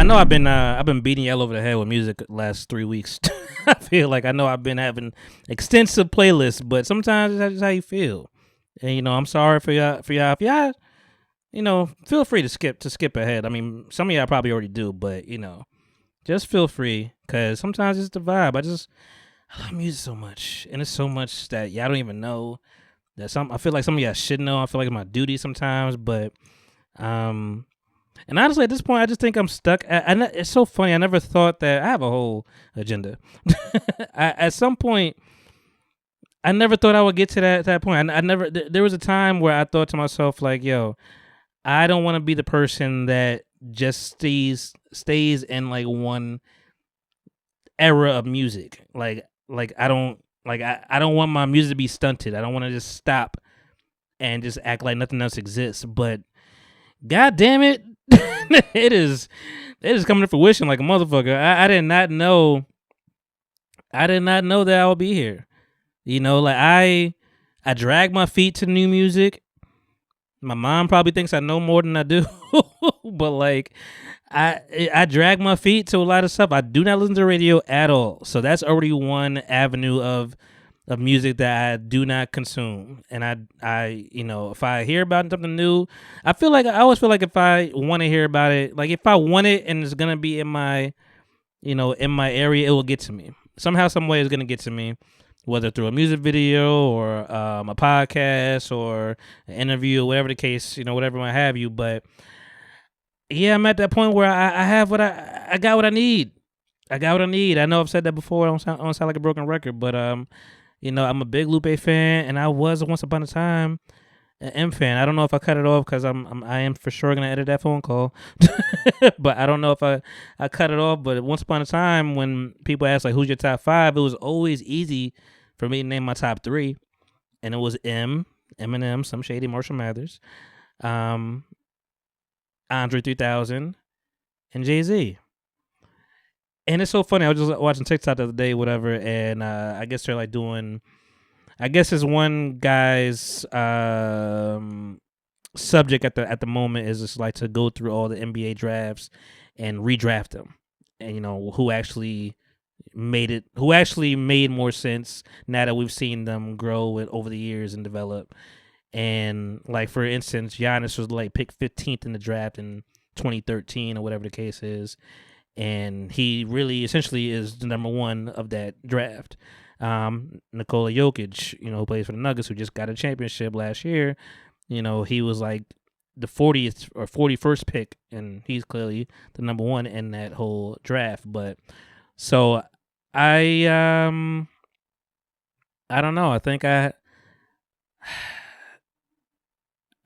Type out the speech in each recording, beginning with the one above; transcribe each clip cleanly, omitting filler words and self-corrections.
know I've been beating you all over the head with music the last 3 weeks. I feel like I know I've been having extensive playlists, but sometimes that's just how you feel. And I'm sorry for y'all. If y'all, feel free to skip ahead. I mean, some of y'all probably already do, but just feel free because sometimes it's the vibe. I love music so much, and it's so much that y'all don't even know. I feel like some of y'all should know. I feel like it's my duty sometimes, but um, and honestly, at this point, I just think I'm stuck. It's so funny. I never thought that I have a whole agenda. At some point, I never thought I would get to that point. I never. There was a time where I thought to myself, like, "Yo, I don't want to be the person that just stays in like one era of music. Like I don't want my music to be stunted. I don't want to just stop and just act like nothing else exists. But god damn it, it is coming to fruition like a motherfucker. I did not know. I did not know that I would be here. Like I drag my feet to new music. My mom probably thinks I know more than I do, but like I drag my feet to a lot of stuff. I do not listen to radio at all, so that's already one avenue of music that I do not consume. And I if I hear about something new, I always feel like if I want to hear about it, like if I want it and it's gonna be in my in my area, it will get to me somehow, some way. It's gonna get to me, whether through a music video or a podcast or an interview or whatever the case, whatever might have you. But yeah, I'm at that point where I have I got what I need. I got what I need. I know I've said that before. I don't sound like a broken record, but I'm a big Lupe fan, and I was once upon a time an M fan. I don't know if I cut it off because I am for sure gonna edit that phone call, but I don't know if I cut it off. But once upon a time, when people ask like who's your top five, it was always easy for me to name my top three, and it was Eminem, Some Shady, Marshall Mathers, Andre 3000, and Jay-Z. And it's so funny. I was just watching TikTok the other day, whatever, and I guess they're like doing. I guess it's one guy's subject at the moment is just like to go through all the NBA drafts and redraft them, and who actually made more sense now that we've seen them grow over the years and develop. And like for instance, Giannis was like picked 15th in the draft in 2013 or whatever the case is, and he really essentially is the number one of that draft. Nikola Jokic, who plays for the Nuggets, who just got a championship last year, he was like the 40th or 41st pick, and he's clearly the number one in that whole draft. But so I don't know. I think I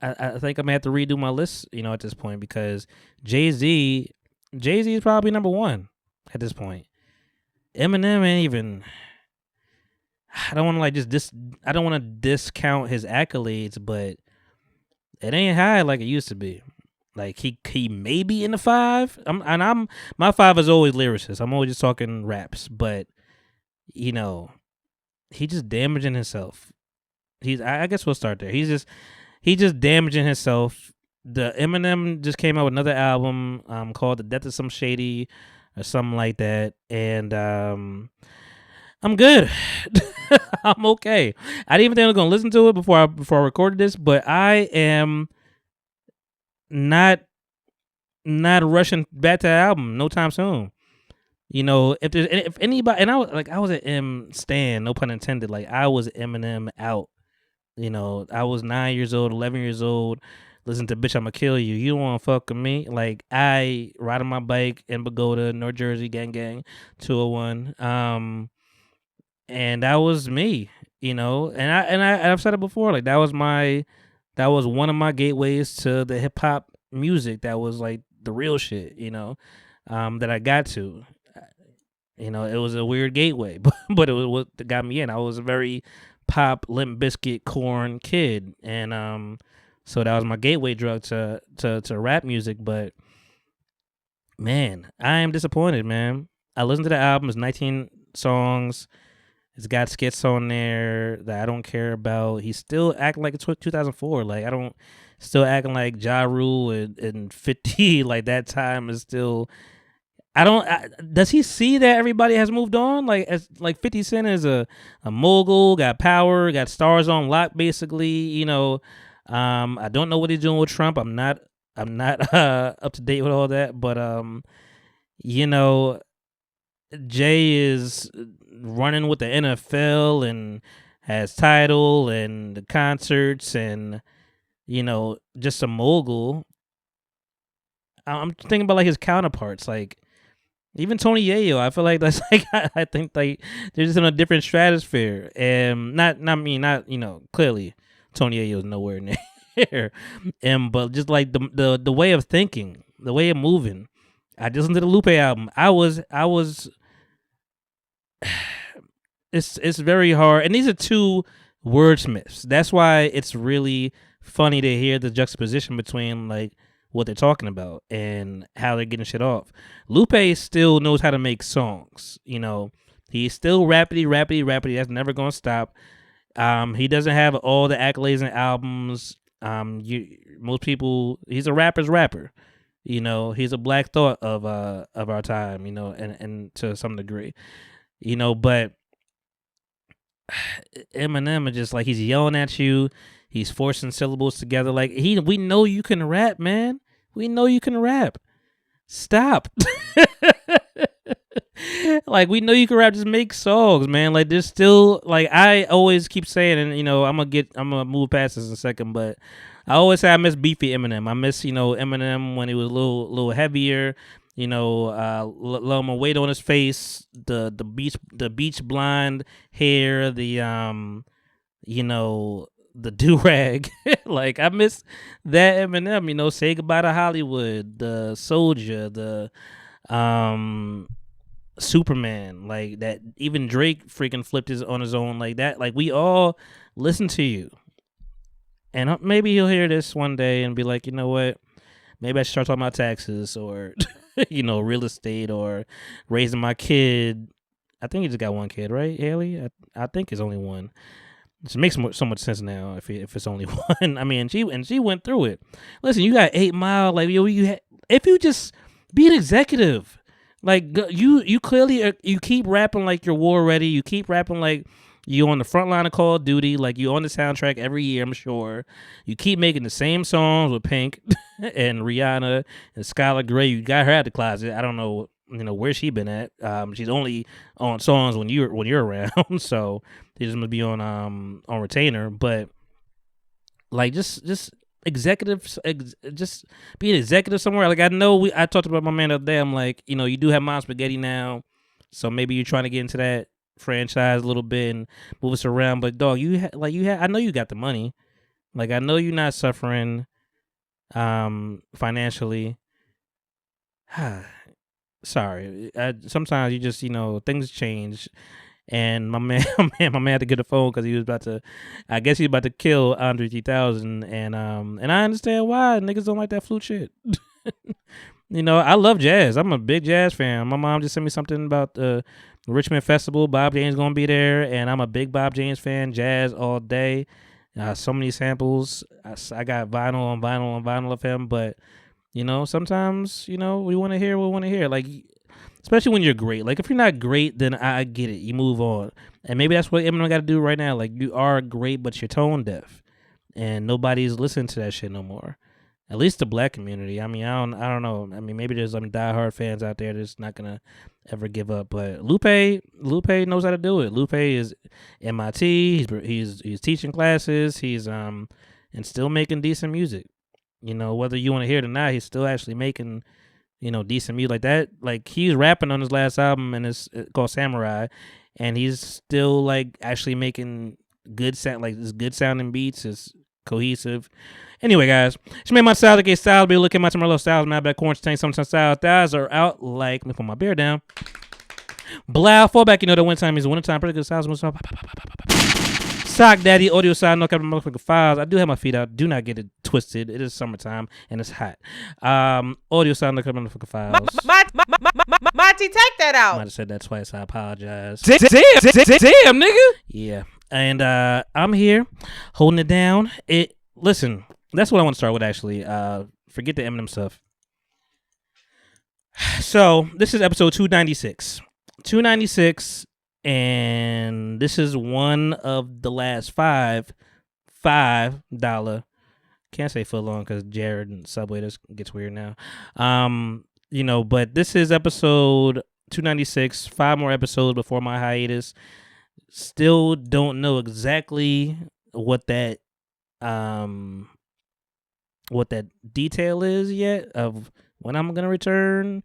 think I'm gonna have to redo my list, at this point, because Jay-Z is probably number one at this point. Eminem ain't even. I don't want to like I don't want to discount his accolades, but it ain't high like it used to be. Like he may be in the five. My five is always lyricists. I'm always just talking raps, but he just damaging himself. I guess we'll start there. He just damaging himself. The Eminem just came out with another album called The Death of Some Shady or something like that, and I'm good. I'm okay. I didn't even think I was gonna listen to it before I recorded this, but I am not rushing back to the album no time soon. If anybody, and I was an M stan, no pun intended. Like I was Eminem out. I was 9 years old, 11 years old. Listen to Bitch, I'ma Kill You. You don't want to fuck with me. Like I riding my bike in Pagoda, North Jersey, gang, 201. And that was me, and I've said it before. Like that was one of my gateways to the hip hop music. That was like the real shit, that I got to. It was a weird gateway, but it was what got me in. I was a very pop, Limp Bizkit, Corn kid, and so that was my gateway drug to rap music. But man, I am disappointed, man. I listened to the album. It's 19 songs. It's got skits on there that I don't care about. He's still acting like it's 2004. Like I don't, still acting like Ja Rule and 50. Like that time is still does he see that everybody has moved on? Like, as like 50 Cent is a mogul, got power, got stars on lock, basically. I don't know what he's doing with Trump. I'm not up to date with all that, but you know, Jay is running with the NFL and has title and the concerts and just a mogul. I'm thinking about like his counterparts, like even Tony Yayo. I feel like that's like I think like they're just in a different stratosphere, and not clearly Tony Yayo is nowhere near, and but just like the way of thinking, the way of moving. I just listened to the Lupe album. I was it's very hard, and these are two wordsmiths. That's why it's really funny to hear the juxtaposition between like what they're talking about and how they're getting shit off. Lupe still knows how to make songs. He's still rapidy. That's never gonna stop. He doesn't have all the accolades and albums. Most people, he's a rapper's rapper. He's a Black Thought of our time. And to some degree. But Eminem is just like he's yelling at you. He's forcing syllables together. Like we know you can rap, man. We know you can rap. Stop. Like we know you can rap. Just make songs, man. Like there's still like I always keep saying, and I'm gonna move past this in a second, but I always say I miss beefy Eminem. I miss Eminem when he was a little heavier. Little more weight on his face, the beach blonde hair, the the do-rag. Like I miss that Eminem. Say Goodbye to Hollywood, the Soldier, the Superman, like that. Even Drake freaking flipped on his own like that. Like we all listen to you, and maybe he'll hear this one day and be like, you know what? Maybe I should start talking about taxes or real estate or raising my kid. I think he just got one kid, right, Haley? I think it's only one. It makes so much sense now if it's only one. I mean, she went through it. Listen, you got 8 Mile. Like if you just be an executive, like you clearly you keep rapping like you're war ready. You keep rapping like you on the front line of Call of Duty, like you on the soundtrack every year. I'm sure you keep making the same songs with Pink and Rihanna and Skylar Grey. You got her out the closet. I don't know, where she been at. She's only on songs when you're around, so she just must be on retainer. But like just executive, just be an executive somewhere. Like I talked about my man the other day. I'm like, you do have Mom Spaghetti now, so maybe you're trying to get into that franchise a little bit and move us around. But dog, I know you got the money. Like I know you're not suffering financially. Sorry. Sometimes you just things change, and my man had to get a phone because he was about to, I guess he was about to kill Andre 3000, and I understand why niggas don't like that flute shit. I love jazz. I'm a big jazz fan. My mom just sent me something about the Richmond Festival. Bob James gonna be there, and I'm a big Bob James fan. Jazz all day. So many samples. I got vinyl of him, but sometimes we want to hear what we want to hear. Like, especially when you're great. Like, if you're not great, then I get it. You move on, and maybe that's what Eminem got to do right now. Like, you are great, but you're tone deaf, and nobody's listening to that shit no more. At least the Black community. I mean, I don't know. I mean, maybe there's some diehard fans out there that's not gonna ever give up. But Lupe knows how to do it. Lupe is MIT. He's teaching classes. He's and still making decent music. Whether you want to hear it or not, he's still actually making decent music like that. Like he's rapping on his last album, and it's called Samurai, and he's still like actually making good sound, like this good sounding beats. It's cohesive. Anyway, guys, she made my style to get style. Be looking at my little styles. My back corn tank. Sometimes style thighs are out. Like, let me put my beer down. Blow fall back. The wintertime is wintertime. Pretty good styles. Sock Daddy audio side. No cap motherfucking files. I do have my feet out. Do not get it twisted. It is summertime and it's hot. Audio side. No cap motherfucking files. Monty, take that out. I might have said that twice. I apologize. Damn, nigga. Yeah, and I'm here holding it down. Listen. That's what I want to start with, actually. Forget the Eminem stuff. So this is episode 296. 296, and this is one of the last $5 can't say foot long because Jared and Subway this gets weird now. But this is episode 296, 5 more episodes before my hiatus. Still don't know exactly what that detail is yet of when I'm gonna return.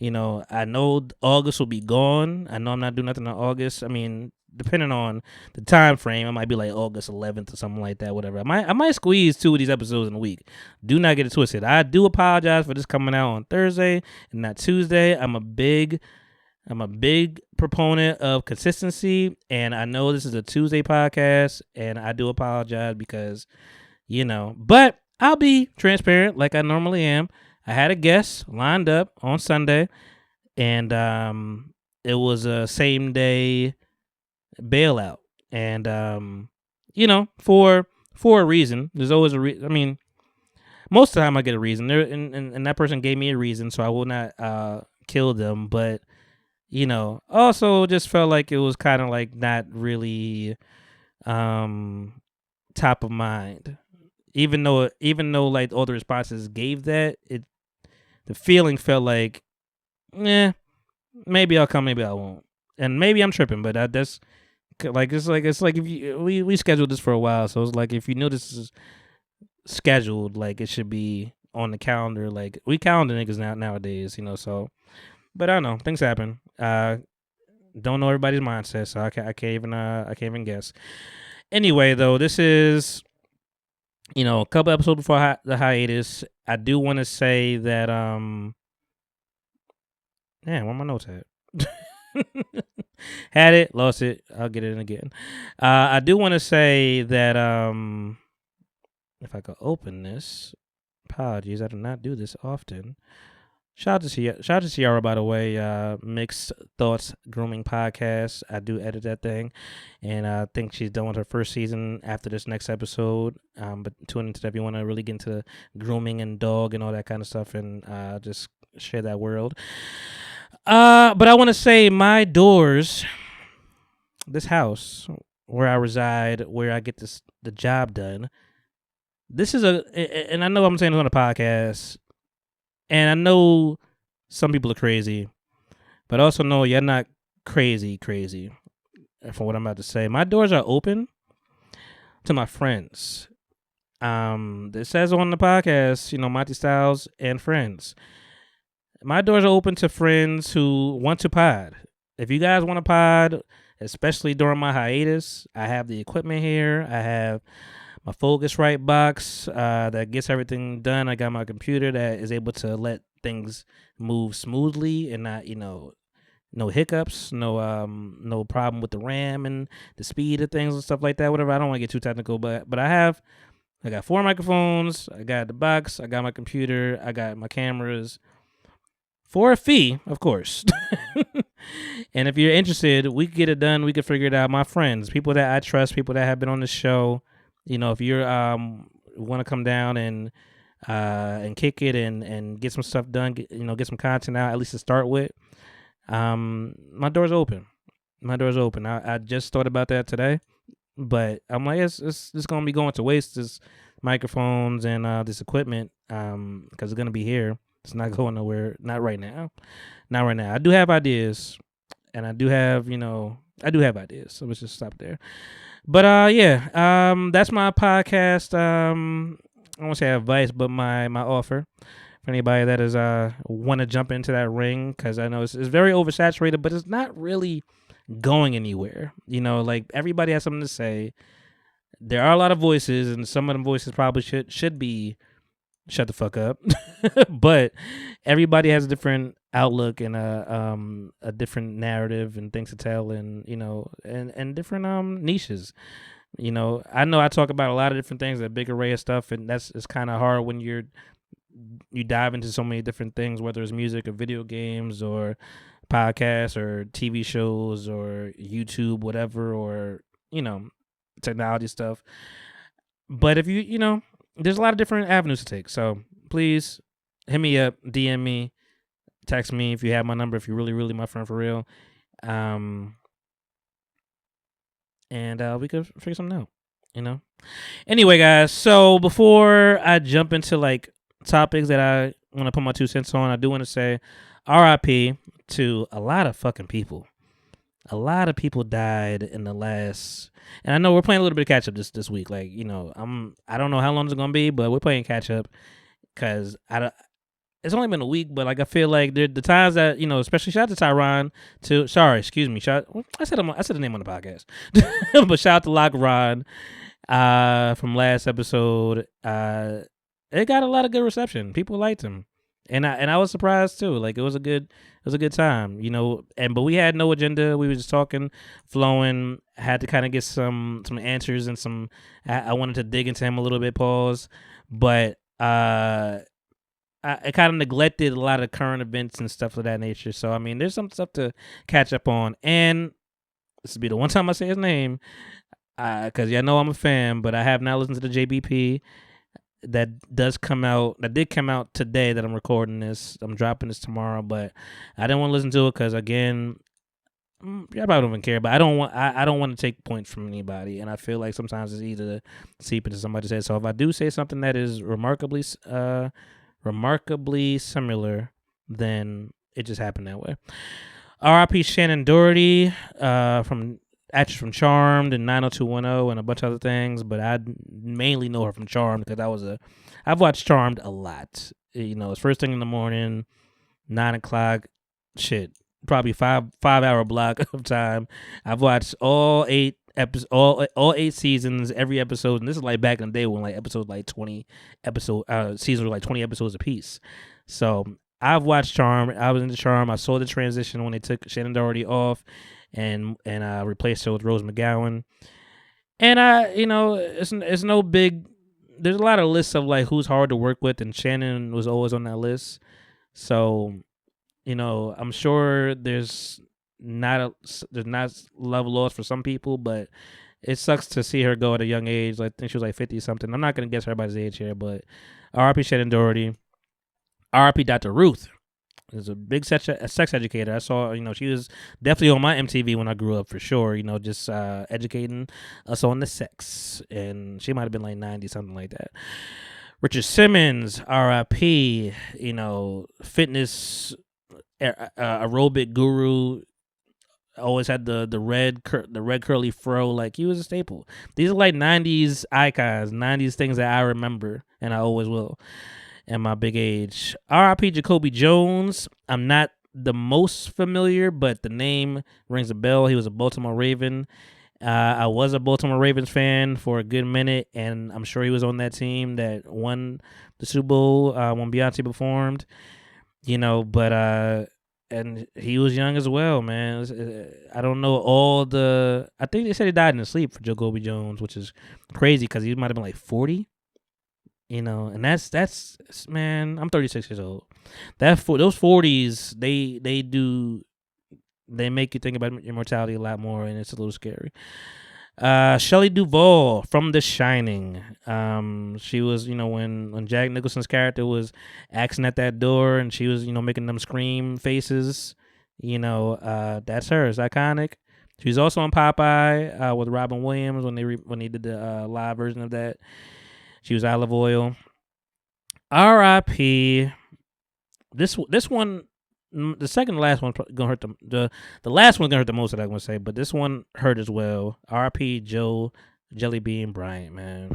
I know August will be gone. I know I'm not doing nothing in August. I mean, depending on the time frame, it might be like August 11th or something like that, whatever. I might squeeze 2 of these episodes in a week. Do not get it twisted. I do apologize for this coming out on Thursday and not Tuesday. I'm a big proponent of consistency, and I know this is a Tuesday podcast, and I do apologize because, but I'll be transparent like I normally am. I had a guest lined up on Sunday, and it was a same day bailout, and for a reason. There's always a reason. I mean, most of the time I get a reason there, and that person gave me a reason, so I will not kill them. But also just felt like it was kind of like not really top of mind. Even though like all the responses gave that, the feeling felt like, maybe I'll come, maybe I won't, and maybe I'm tripping, but that's like it's like if we scheduled this for a while, so it's like if you knew this is scheduled, like it should be on the calendar. Like we calendar niggas nowadays, so. But I don't know, things happen. Don't know everybody's mindset, so I can't even guess. Anyway, though, this is a couple episodes before the hiatus. I do want to say that where my notes at? Had it, lost it. I'll get it in again. I do want to say that if I could open this, apologies, I do not do this often. Shout out to Ciara, by the way. Mixed Thoughts Grooming Podcast. I do edit that thing, and I think she's done with her first season after this next episode. But tune into that if you want to really get into grooming and dog and all that kind of stuff, and just share that world. But I want to say my doors, this house where I reside, where I get the job done. This is and I know I'm saying this on the podcast. And I know some people are crazy, but I also know you're not crazy from what I'm about to say. My doors are open to my friends. It says on the podcast, Monty Styles and friends. My doors are open to friends who want to pod. If you guys want to pod, especially during my hiatus, I have the equipment here. I have my Focusrite box that gets everything done. I got my computer that is able to let things move smoothly and not, no hiccups, no problem with the RAM and the speed of things and stuff like that. Whatever. I don't want to get too technical, but I got 4 microphones. I got the box. I got my computer. I got my cameras for a fee, of course. And if you're interested, we can get it done. We can figure it out. My friends, people that I trust, people that have been on the show. If you're want to come down and kick it and get some stuff done, get some content out, at least to start with, my door's open. I just thought about that today, but I'm like, it's going to be going to waste, this microphones and this equipment, because it's going to be here. It's not going nowhere. Not right now. I do have ideas, and I do have ideas. So let's just stop there. But that's my podcast. I won't say advice, but my offer for anybody that is want to jump into that ring, because I know it's very oversaturated, but it's not really going anywhere. Like everybody has something to say. There are a lot of voices, and some of them voices probably should be shut the fuck up. But everybody has a different outlook and a different narrative and things to tell, and and different niches. I know I talk about a lot of different things, a big array of stuff, and it's kind of hard when you dive into so many different things, whether it's music or video games or podcasts or TV shows or YouTube, whatever, or technology stuff. But if there's a lot of different avenues to take. So please hit me up, DM me. Text me if you have my number, if you're really, really my friend for real. And we could figure something out, you know? Anyway, guys, so before I jump into like topics that I want to put my 2 cents on, I do want to say RIP to a lot of fucking people. A lot of people died in the last, and I know we're playing a little bit of catch up this week. Like, you know, I don't know how long it's gonna be, but we're playing catch up because it's only been a week, but like I feel like the times that, you know, especially shout out to Tyron, I said the name on the podcast, but shout out to Lock Ron from last episode. It got a lot of good reception. People liked him, and I was surprised too. Like it was a good time, you know. But we had no agenda. We were just talking, flowing. Had to kind of get some answers and some. I wanted to dig into him a little bit. Pause, but I kind of neglected a lot of current events and stuff of that nature. So I mean, there's some stuff to catch up on, and this will be the one time I say his name, because y'all know I'm a fan, but I have not listened to the JBP that did come out today that I'm recording this. I'm dropping this tomorrow, but I didn't want to listen to it because again, y'all probably don't even care, but I don't want to take points from anybody, and I feel like sometimes it's easy to seep into somebody's head. So if I do say something that is remarkably similar, then it just happened that way. R.I.P. Shannon Doherty, actress from Charmed and 90210 and a bunch of other things, but I mainly know her from Charmed because I've watched Charmed a lot. You know, it's first thing in the morning, 9 o'clock, probably 5-hour block of time. I've watched all 8 episodes, all 8 seasons, every episode, and this is like back in the day when like seasons were like 20 episodes apiece. So I've watched Charmed. I was into Charmed. I saw the transition when they took Shannon Doherty off and replaced her with Rose McGowan. And you know, it's no big. There's a lot of lists of like who's hard to work with, and Shannon was always on that list. So, you know, I'm sure there's not love lost for some people, but it sucks to see her go at a young age. Like, I think she was like 50 something. I'm not gonna guess everybody's age here, but R.I.P. Shannon Doherty. R.I.P. Dr. Ruth is a big sex educator. I saw, you know, she was definitely on my MTV when I grew up for sure, you know, just educating us on the sex. And she might have been like 90, something like that. Richard Simmons, R.I.P., you know, fitness aerobic guru. Always had the red curly fro. Like, he was a staple. These are like 90s icons, 90s things that I remember, and I always will. And my big age. R.I.P. Jacoby Jones. I'm not the most familiar, but the name rings a bell. He was a Baltimore Raven. I was a Baltimore Ravens fan for a good minute, and I'm sure he was on that team that won the Super Bowl when Beyonce performed. You know, but and he was young as well, man. I don't know I think they said he died in his sleep for Jacoby Jones, which is crazy because he might have been like 40. You know, and that's man, I'm 36 years old. Those 40s, they make you think about your mortality a lot more, and it's a little scary. Shelley Duvall from The Shining. She was, you know, when Jack Nicholson's character was axing at that door, and she was, you know, making them scream faces. You know, that's her. It's iconic. She was also on Popeye with Robin Williams when they did the live version of that. She was Olive Oil. R.I.P. This one, the second to last one's gonna hurt the last one's gonna hurt the most that I'm gonna say, but this one hurt as well. R.I.P. Joe Jellybean Bryant, man.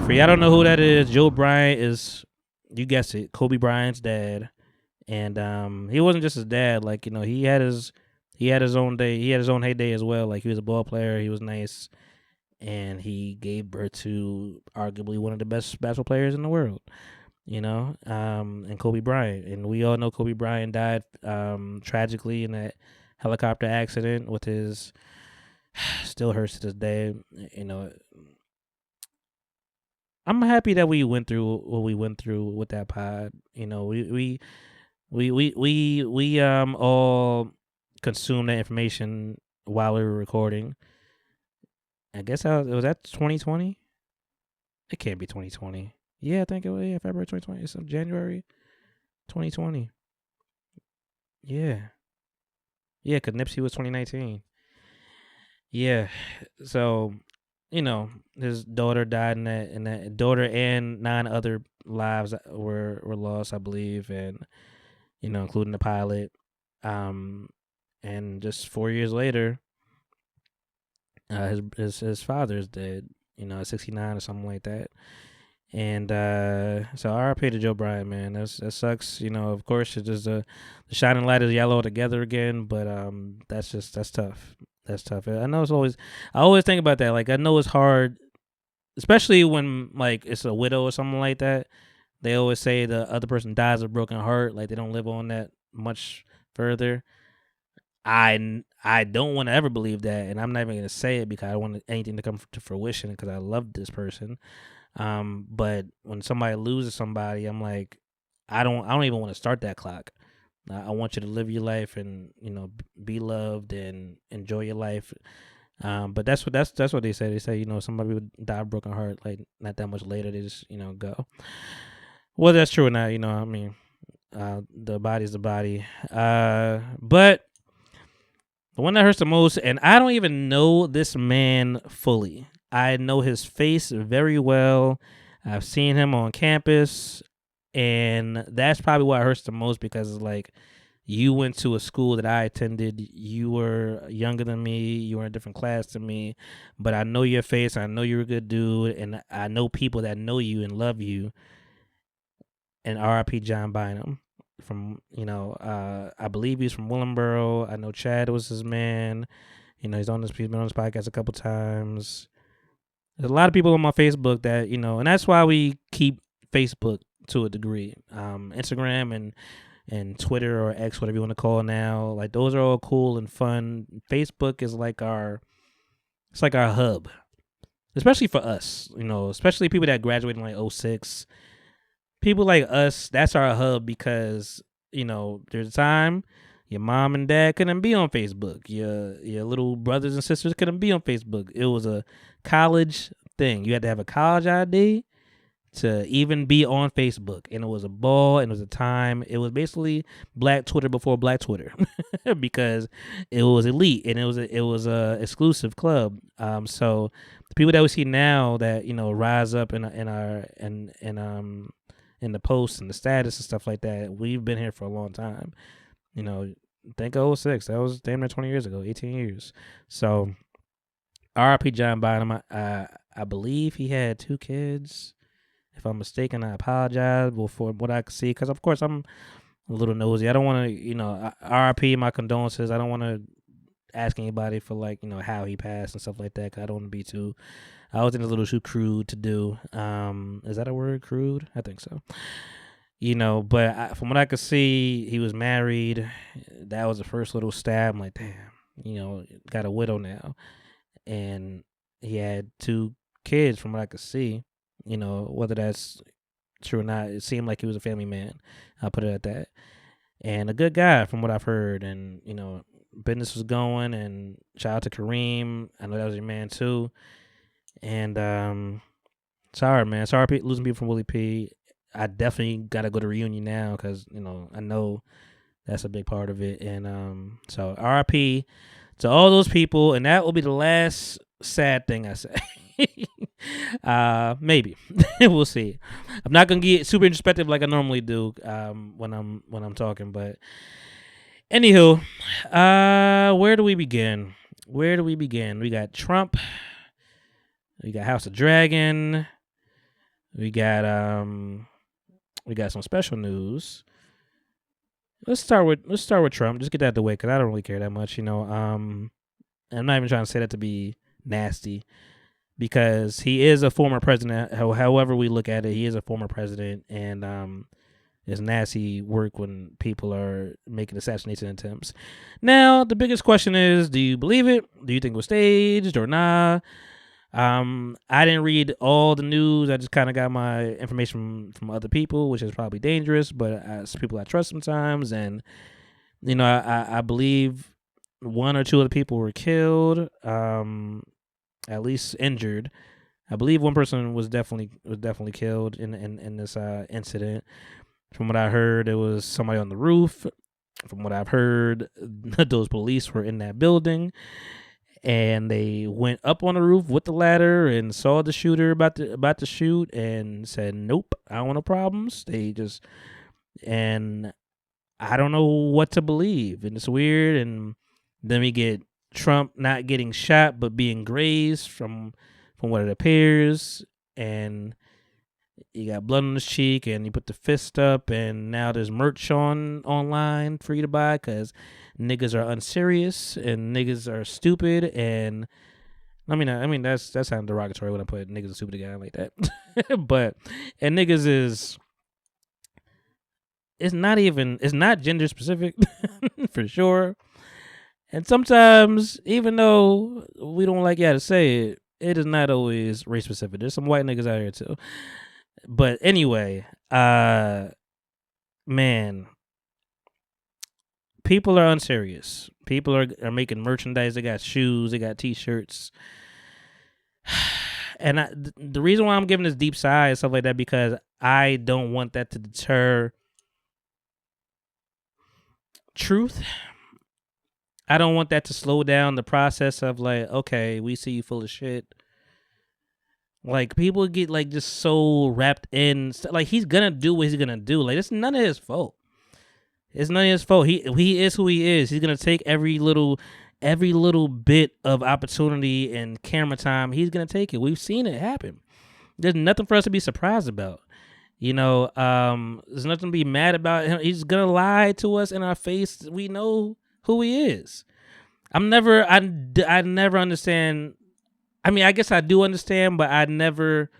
For y'all don't know who that is, Joe Bryant is, you guessed it, Kobe Bryant's dad, and he wasn't just his dad. Like, you know, he had his own day. He had his own heyday as well. Like, he was a ball player. He was nice. And he gave birth to arguably one of the best basketball players in the world, you know, and Kobe Bryant. And we all know Kobe Bryant died tragically in that helicopter accident with his, still hurts to this day. You know, I'm happy that we went through what we went through with that pod. You know, we all consumed that information while we were recording. I guess was that 2020? It can't be 2020. Yeah, I think it was February 2020. It's January 2020. Yeah. Yeah, because Nipsey was 2019. Yeah. So, his daughter died and that daughter and 9 other lives were lost, I believe, and including the pilot. And just 4 years later, his father is dead. At 69 or something like that. And so RIP to Joe Bryant, man. That sucks. Of course, it's just the shining light is yellow together again, but that's tough. That's tough. I know I always think about that. Like, I know it's hard, especially when like it's a widow or something like that. They always say the other person dies of a broken heart, like they don't live on that much further. I don't want to ever believe that, and I'm not even gonna say it because I don't want anything to come to fruition because I love this person. But when somebody loses somebody, I'm like, I don't even want to start that clock. I want you to live your life and be loved and enjoy your life. But that's what they say. They say somebody would die of a broken heart, like not that much later they just go. Well, that's true or not. I mean, the body's the body. But the one that hurts the most, and I don't even know this man fully. I know his face very well. I've seen him on campus, and that's probably what hurts the most because it's like you went to a school that I attended. You were younger than me. You were in a different class than me, but I know your face. I know you're a good dude, and I know people that know you and love you. And R.I.P. John Bynum. From I believe he's from Willingboro. I know Chad was his man. He's been on this podcast a couple times. There's a lot of people on my Facebook that and that's why we keep Facebook to a degree. Instagram and Twitter or X, whatever you want to call it now, like those are all cool and fun. Facebook is like our hub, especially for us. Especially people that graduated in like 06. People like us, that's our hub because, there's a time your mom and dad couldn't be on Facebook. Your little brothers and sisters couldn't be on Facebook. It was a college thing. You had to have a college ID to even be on Facebook. And it was a ball and it was a time. It was basically Black Twitter before Black Twitter because it was elite and it was a exclusive club. So the people that we see now that, rise up in the posts and the status and stuff like that, we've been here for a long time. Think of 06. That was damn near 20 years ago, 18 years. So, R.I.P. John Bynum. I believe he had 2 kids. If I'm mistaken, I apologize for what I could see because, of course, I'm a little nosy. I don't want to, R.I.P. my condolences. I don't want to ask anybody for like how he passed and stuff like that. Cause I don't want to be too. I was a little too crude to do. Is that a word? Crude? I think so. But from what I could see, he was married. That was the first little stab. I'm like, damn, got a widow now, and he had 2 kids. From what I could see, whether that's true or not, it seemed like he was a family man. I'll put it at that, and a good guy from what I've heard, and business was going, and shout out to Kareem. I know that was your man too. And sorry, man. Sorry losing people from Willie P. I definitely got to go to reunion now because, I know that's a big part of it. And so RIP to all those people. And that will be the last sad thing I say. Maybe. We'll see. I'm not going to get super introspective like I normally do when I'm talking. But anywho, where do we begin? We got Trump. We got House of Dragon. We got some special news. Let's start with Trump. Just get that out of the way because I don't really care that much. I'm not even trying to say that to be nasty because he is a former president. However we look at it, he is a former president, and it's nasty work when people are making assassination attempts. Now, the biggest question is, do you believe it? Do you think it was staged or not? I didn't read all the news. I just kind of got my information from other people, which is probably dangerous, but as people I trust sometimes. And, I believe 1 or 2 of the people were killed, at least injured. I believe one person was definitely killed in this incident. From what I heard, it was somebody on the roof. From what I've heard, those police were in that building, and they went up on the roof with the ladder and saw the shooter about to shoot, and said, "Nope, I don't want no problems." They just, and I don't know what to believe, and it's weird. And then we get Trump not getting shot but being grazed from what it appears, and you got blood on his cheek, and you put the fist up, and now there's merch online for you to buy because niggas are unserious and niggas are stupid. And I mean that's sounding derogatory when I put niggas are stupid together like that. But and niggas is, it's not gender specific for sure. And sometimes, even though we don't like y'all to say it, it is not always race specific. There's some white niggas out here too. But anyway, man, people are unserious. People are making merchandise. They got shoes. They got T-shirts. And the reason why I'm giving this deep sigh and stuff like that, because I don't want that to deter truth. I don't want that to slow down the process of like, okay, we see you full of shit. Like, people get like just so wrapped in, like, he's gonna do what he's gonna do. Like, it's none of his fault. It's none of his fault. He is who he is. He's gonna take every little bit of opportunity and camera time. He's gonna take it. We've seen it happen. There's nothing for us to be surprised about. You know, there's nothing to be mad about. He's gonna lie to us in our face. We know who he is. I never understand. I mean, I guess I do understand, but I never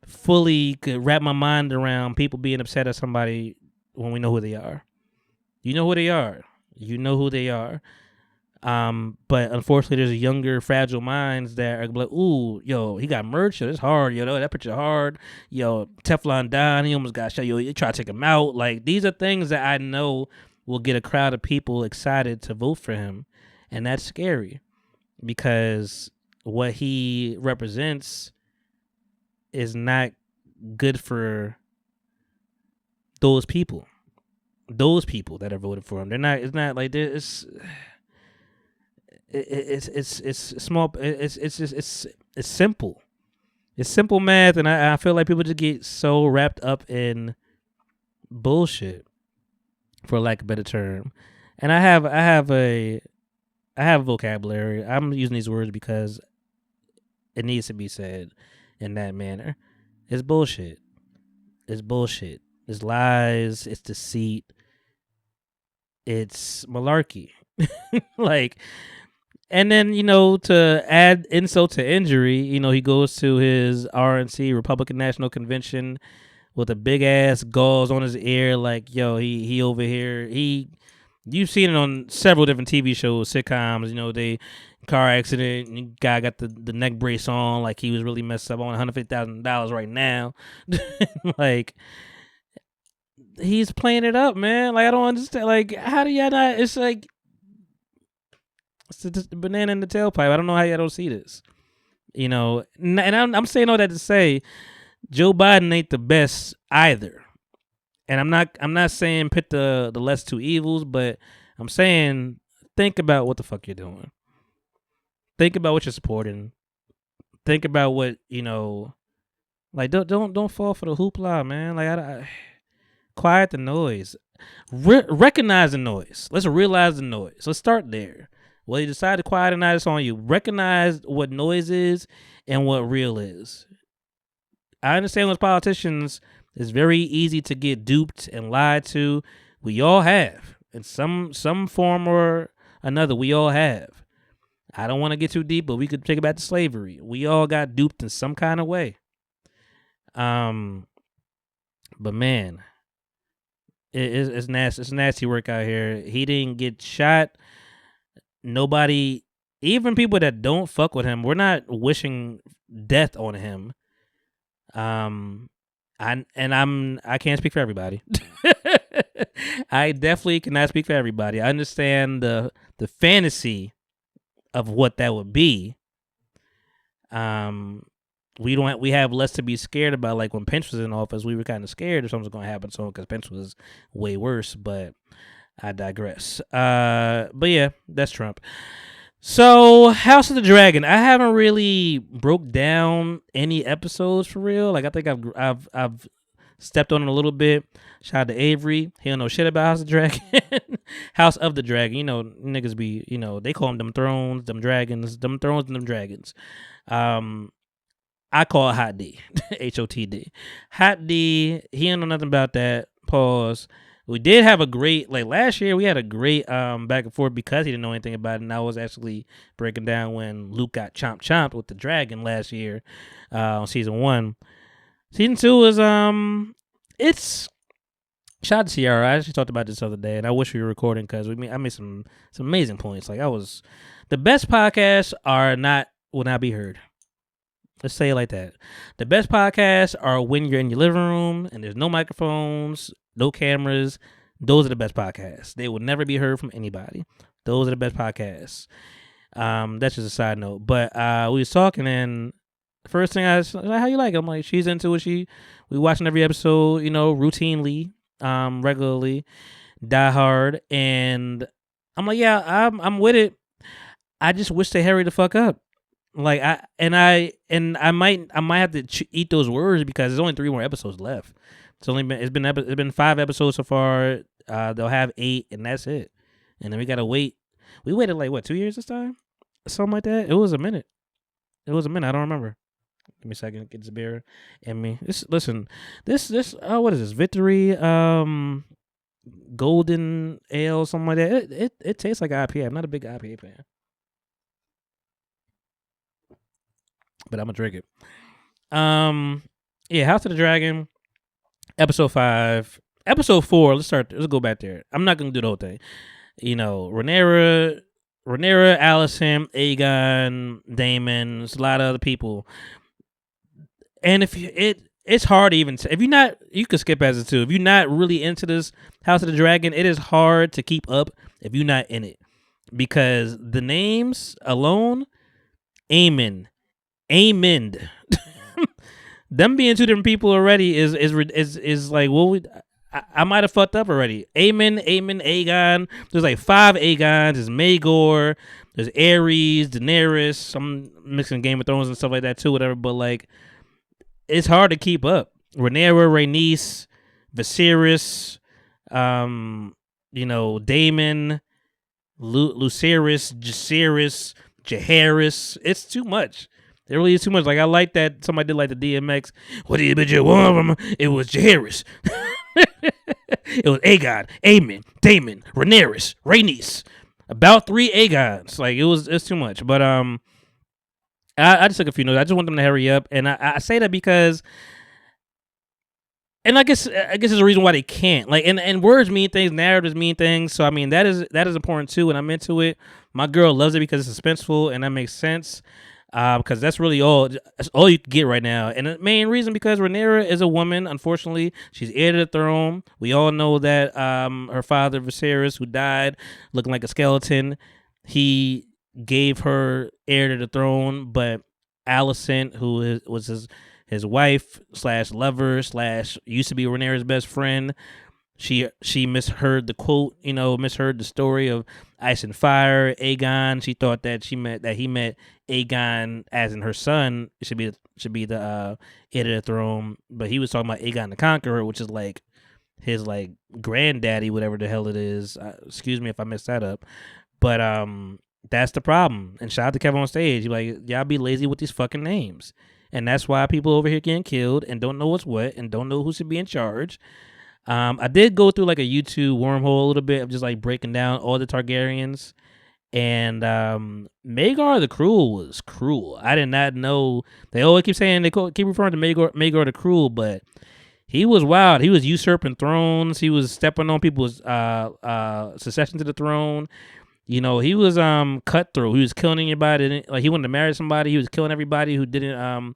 fully could wrap my mind around people being upset at somebody when we know who they are. You know who they are. You know who they are. But unfortunately, there's younger, fragile minds that are like, ooh, yo, he got merch. Yo, it's hard. Yo, that picture hard. Yo, Teflon Don, he almost got shot. Yo, you try to take him out. Like, these are things that I know will get a crowd of people excited to vote for him. And that's scary because what he represents is not good for those people that are voted for him. They're not. It's not like this. It's small. It's simple. It's simple math, and I feel like people just get so wrapped up in bullshit, for lack of a better term. And I have a vocabulary. I'm using these words because it needs to be said in that manner. It's bullshit. It's bullshit. It's lies. It's deceit. It's malarkey. Like, and then, you know, to add insult to injury, you know, he goes to his RNC, Republican National Convention, with a big ass gauze on his ear. Like, yo, he over here. You've seen it on several different TV shows, sitcoms. You know, car accident, and the guy got the neck brace on, like he was really messed up. On $150,000 right now. Like, he's playing it up, man. Like, I don't understand. Like, how do y'all not? It's like, it's the banana in the tailpipe. I don't know how y'all don't see this. You know, and I'm saying all that to say, Joe Biden ain't the best either. And I'm not saying pit the less two evils, but I'm saying think about what the fuck you're doing. Think about what you're supporting. Think about what, you know, like don't fall for the hoopla, man. Like, I quiet the noise. Recognize the noise. Let's realize the noise. Let's start there. Well, you decide to quiet the night, it's on you. Recognize what noise is and what real is. I understand with politicians, it's very easy to get duped and lied to. We all have. In some form or another, we all have. I don't want to get too deep, but we could take it back to slavery. We all got duped in some kind of way. But man, it's nasty. It's nasty work out here. He didn't get shot. Nobody, even people that don't fuck with him, we're not wishing death on him. I can't speak for everybody. I definitely cannot speak for everybody. I understand the fantasy of what that would be. we have less to be scared about. Like when Pence was in office, we were kind of scared if something was going to happen to him because Pence was way worse. But I digress. But yeah, that's Trump. So House of the Dragon, I haven't really broke down any episodes for real. Like I think I've stepped on it a little bit. Shout out to Avery. He don't know shit about House of the Dragon. House of the Dragon. You know, niggas be, they call them thrones, them dragons, them thrones and them dragons. I call it Hot D. HOTD. Hot D, he don't know nothing about that. Pause. We did have a great, like last year, we had a great back and forth because he didn't know anything about it. And I was actually breaking down when Luke got chomped with the dragon last year on season 1. Season 2 is, it's, shout out to Ciara. I actually talked about this the other day, and I wish we were recording because I made some amazing points. Like the best podcasts will not be heard. Let's say it like that. The best podcasts are when you're in your living room and there's no microphones, no cameras. Those are the best podcasts. They will never be heard from anybody. Those are the best podcasts. That's just a side note. But we was talking, and the first thing I was like, how you like it? I'm like, she's into it. We watching every episode, routinely, regularly, die hard. And I'm like, yeah, I'm with it. I just wish they hurry the fuck up. Like I might have to eat those words because there's only 3 more episodes left. It's been 5 episodes so far. They'll have 8 and that's it. And then we gotta wait. We waited like what 2 years this time, something like that. It was a minute. I don't remember. Give me a second. Get this beer in me. This what is this? Victory Golden Ale, something like that. It tastes like IPA. I'm not a big IPA fan. But I'm gonna drink it. Yeah, House of the Dragon, episode 5, episode 4. Let's go back there. I'm not gonna do the whole thing. Rhaenyra, Alicent, Aegon, Daemon. There's a lot of other people, and it's hard to even if you're not. You could skip as it too. If you're not really into this House of the Dragon, it is hard to keep up if you're not in it because the names alone, Aemond. Them being 2 different people already is like, well, I might have fucked up already. Aemond, Aegon. There's like 5 Aegons. There's Maegor. There's Aerys, Daenerys. I'm mixing Game of Thrones and stuff like that too, whatever. But like, it's hard to keep up. Rhaenyra, Rhaenys, Viserys, Daemon, Lucerys, Jaehaerys. It's too much. It really is too much. Like, I like that somebody did like the DMX. What do you bet you one of them? It was Jaehaerys. It was Aegon, Aemond, Daemon, Rhaenys. About 3 Aegons. Like, it's too much. But I just took a few notes. I just want them to hurry up. And I say that because, and I guess there's a reason why they can't. Like, and words mean things, narratives mean things. So I mean that is important too, and I'm into it. My girl loves it because it's suspenseful, and that makes sense. Because that's really all you can get right now. And the main reason because Rhaenyra is a woman. Unfortunately, she's heir to the throne. We all know that her father Viserys, who died looking like a skeleton, he gave her heir to the throne. But Alicent, who was his wife / lover / used to be Rhaenyra's best friend, she misheard the quote, misheard the story of Ice and Fire, Aegon. She thought that he meant Aegon as in her son should be the heir to the throne, but he was talking about Aegon the Conqueror, which is like his like granddaddy, whatever the hell it is. Excuse me if I messed that up, but that's the problem. And shout out to Kevin on stage. Like, y'all be lazy with these fucking names, and that's why people over here getting killed and don't know what's what and don't know who should be in charge. I did go through like a YouTube wormhole a little bit of just like breaking down all the Targaryens, and Maegor the Cruel was cruel. I did not know. They always keep saying keep referring to Maegor the Cruel, but he was wild. He was usurping thrones. He was stepping on people's succession to the throne. He was cutthroat. He was killing anybody. Like, he wanted to marry somebody. He was killing everybody who didn't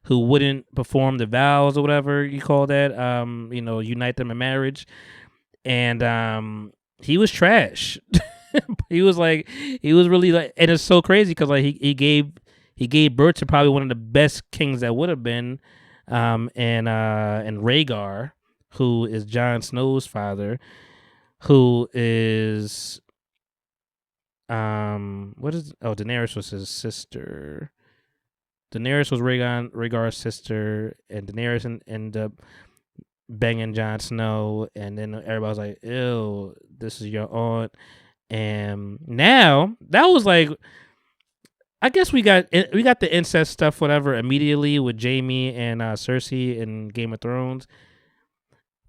who wouldn't perform the vows or whatever you call that, unite them in marriage. And he was trash. He was really like, and it's so crazy because like he gave he gave birth to probably one of the best kings that would have been, and Rhaegar, who is Jon Snow's father, who is Daenerys was his sister. Daenerys was Rhaegar's sister, and Daenerys ended up banging Jon Snow, and then everybody was like, "Ew, this is your aunt." And now that was like, I guess we got the incest stuff, whatever, immediately with Jaime and Cersei in Game of Thrones.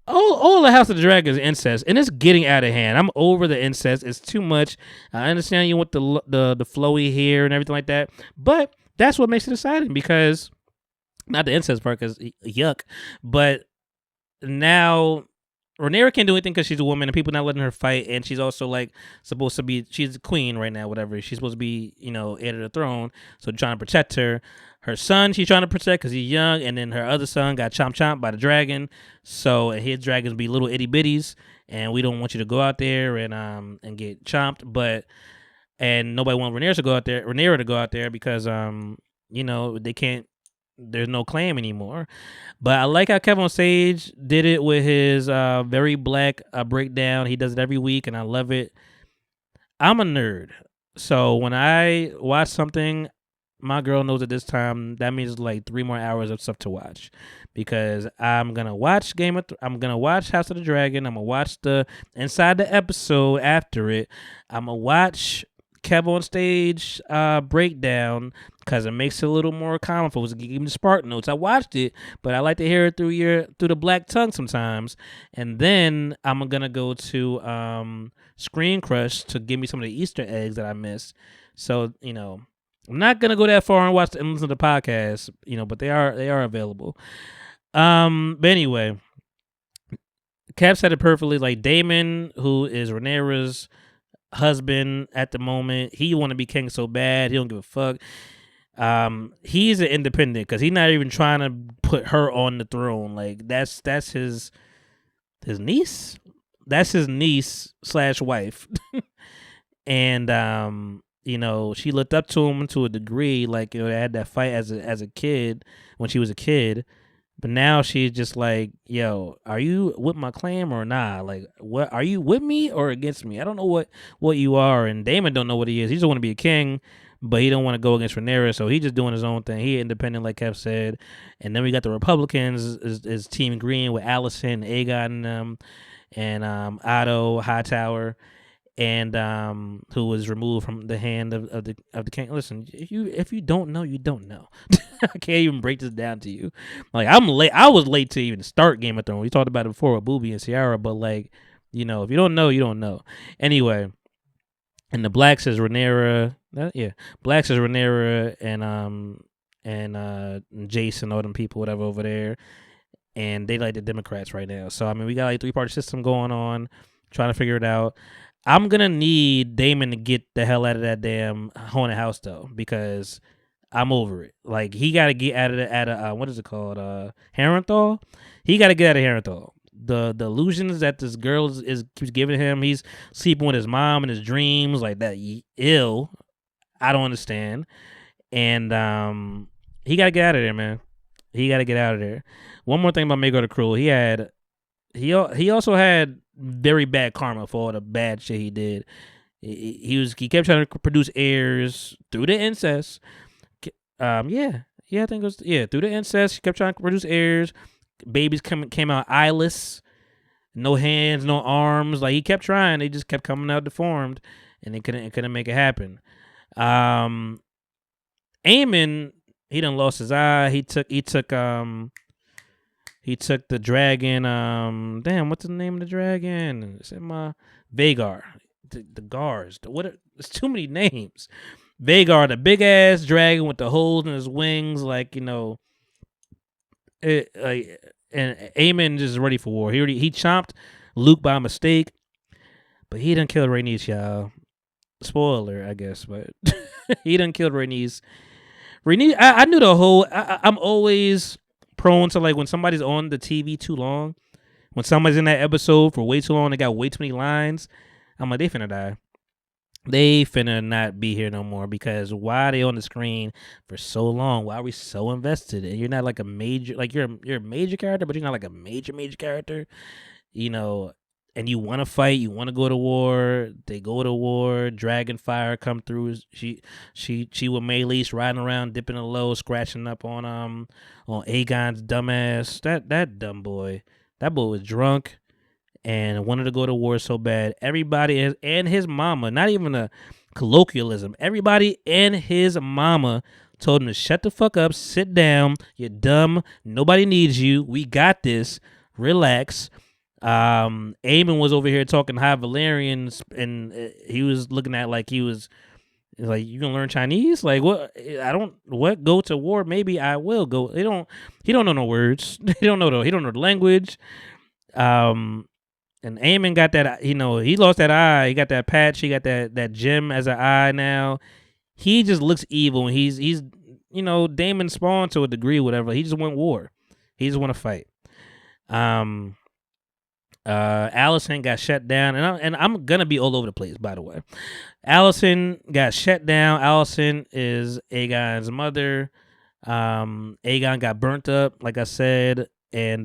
All the House of the Dragon is incest, and it's getting out of hand. I'm over the incest. It's too much. I understand you want the flowy hair and everything like that, but that's what makes it exciting, because not the incest part, because yuck, but now Rhaenyra can't do anything because she's a woman and people not letting her fight, and she's also like supposed to be, she's a queen right now, whatever. She's supposed to be, heir to the throne, so trying to protect her. Her son, she's trying to protect because he's young, and then her other son got chomped by the dragon. So his dragons be little itty bitties, and we don't want you to go out there and get chomped. And nobody wants Rhaenyra to go out there because they can't. There's no claim anymore. But I like how Kevin Sage did it with his very black breakdown. He does it every week, and I love it. I'm a nerd, so when I watch something, my girl knows at this time that means like 3 more hours of stuff to watch, because I'm gonna watch I'm gonna watch House of the Dragon. I'm gonna watch the inside the episode after it. I'm gonna watch Kev on Stage breakdown, because it makes it a little more comical. Give me the spark notes. I watched it, but I like to hear it through the black tongue sometimes. And then I'm gonna go to Screen Crush to give me some of the Easter eggs that I missed. So I'm not gonna go that far and listen to the podcast, but they are available. But anyway, Kev said it perfectly. Like Daemon, who is Rhaenyra's husband at the moment, he want to be king so bad, he don't give a fuck. He's an independent because he's not even trying to put her on the throne. Like that's his niece. That's his niece / wife. And she looked up to him to a degree. Like they had that fight as a kid when she was a kid. But now she's just like, yo, are you with my clan or nah? Like, what are you with me or against me? I don't know what you are. And Daemon don't know what he is. He just want to be a king, but he don't want to go against Rhaenyra, so he just doing his own thing. He independent, like Kev said. And then we got the Republicans is Team Green with Allison, Aegon, and them, and Otto Hightower, and who was removed from the hand of the king. Listen, if you don't know, you don't know. I can't even break this down to you. Like, I'm late. I was late to even start Game of Thrones. We talked about it before with Booby and Ciara, but like, if you don't know, you don't know. Anyway, and the blacks is Rhaenyra. Blacks is Rhaenyra and Jason, all them people, whatever over there, and they like the Democrats right now. So I mean, we got like 3-party system going on, trying to figure it out. I'm gonna need Daemon to get the hell out of that damn haunted house though, because I'm over it. Like, he got to get out of what is it called? Harrenhal. He got to get out of Harrenhal. The illusions that this girl keeps giving him. He's sleeping with his mom in his dreams, like that. Ill. I don't understand. And he got to get out of there, man. He got to get out of there. One more thing about Maegor the Cruel. He also had very bad karma for all the bad shit he did. He kept trying to produce heirs through the incest. I think it was through the incest. He kept trying to produce heirs. Babies came out eyeless, no hands, no arms. Like, he kept trying. They just kept coming out deformed, and they couldn't make it happen. Aemon, he done lost his eye. He took the dragon. Damn, what's the name of the dragon? It's in my Vhagar. The Gars. There's too many names. Vhagar, the big ass dragon with the holes in his wings, and Aemon just ready for war. He chomped Luke by mistake, but he done killed Rhaenys, y'all. Spoiler, I guess, but he done killed Rhaenys. I knew the whole. I'm always prone to, like, when somebody's on the TV too long, when somebody's in that episode for way too long, they got way too many lines. I'm like, they finna die. They finna not be here no more because why are they on the screen for so long? Why are we so invested? And you're not like a major, like you're a major character, but you're not like a major character, you know. And you want to fight, you want to go to war. They go to war. Dragonfire come through. She with Maylis riding around, dipping a low, scratching up on Aegon's dumbass. That dumb boy. That boy was drunk and wanted to go to war so bad. Everybody and his mama, not even a colloquialism. Everybody and his mama told him to shut the fuck up, sit down. You're dumb. Nobody needs you. We got this. Relax. Aemon was over here talking High Valerian, and he was looking at like he was like, you gonna learn Chinese? Like what? I don't. What? Go to war? Maybe I will go. He don't know no words. He don't know the language. And Aemon got that, he lost that eye. He got that patch. He got that gem as an eye now. He just looks evil. And he's Daemon Spawn to a degree, whatever. He just want war. He just want to fight. Alicent got shut down, and I'm gonna be all over the place. By the way, Alicent got shut down. Alicent is Aegon's mother. Aegon got burnt up, like I said. And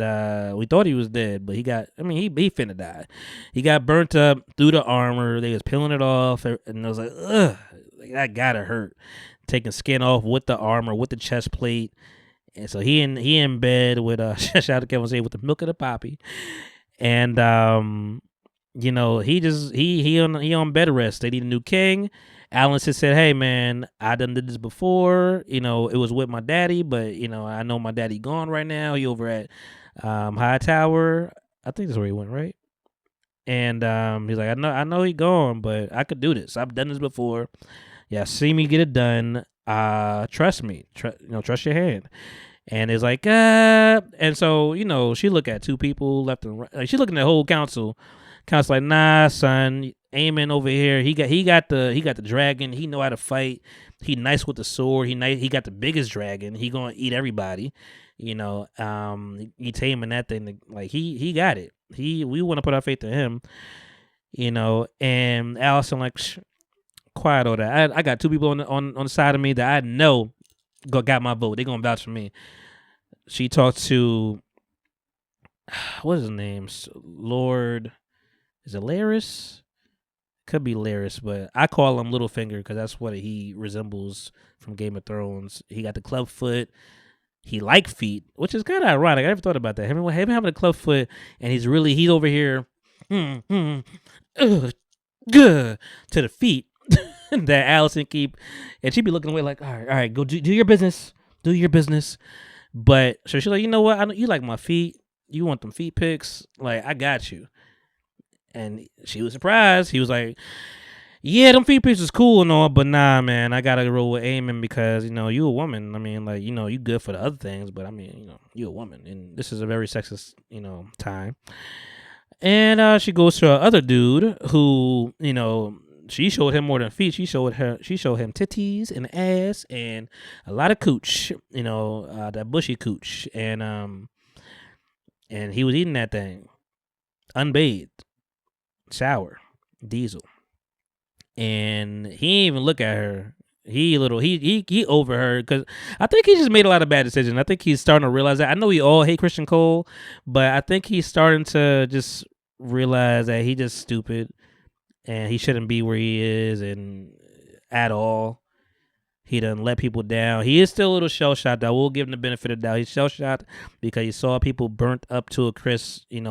we thought he was dead, but he finna die. He got burnt up through the armor. They was peeling it off, and I was like, ugh, that gotta hurt. Taking skin off with the armor, with the chest plate. And so he in bed with shout out to Kevin say with the milk of the poppy. And he on bed rest. They need a new king. Alicent said, hey man, I done did this before. It was with my daddy, but I know my daddy gone right now. He over at High Tower. I think that's where he went, right? And he's like, I know he gone, but I could do this. I've done this before. Yeah, see me get it done. Trust me. Trust your hand. And it's like, and so, she look at two people left and right. Like, she looking at the whole council. Council like, nah, son, Aemon over here. He got the dragon. He know how to fight. He nice with the sword. He got the biggest dragon. He gonna eat everybody. He taming that thing. Like he got it. We want to put our faith in him. And Alicent like, quiet all that. I got two people on the side of me that I know got my vote. They gonna vouch for me. She talked to what is his name? Lord. Is it Larys? Could be Larys, but I call him Littlefinger because that's what he resembles from Game of Thrones. He got the club foot. He like feet, which is kind of ironic. I never thought about that. Him having a club foot, and he's over here to the feet that Alicent keep, and she be looking away like, all right, go do your business. Do your business. But so she's like, you know what? I know you like my feet. You want them feet pics? Like, I got you. And she was surprised. He was like, yeah, them feet pics is cool and all, but nah, man, I gotta roll with Aemon because, you a woman. I mean, like, you good for the other things, but I mean, you a woman. And this is a very sexist, time. And she goes to other dude who, she showed him more than feet. She showed him titties and ass and a lot of cooch, that bushy cooch. And he was eating that thing unbathed. Shower, Diesel, and he didn't even look at her. He over her because I think he just made a lot of bad decisions. I think he's starting to realize that. I know we all hate Christian Cole, but I think he's starting to just realize that he just stupid and he shouldn't be where he is and at all. He done let people down. He is still a little shell-shocked. I will give him the benefit of the doubt. He's shell-shocked because he saw people burnt up to a crisp, in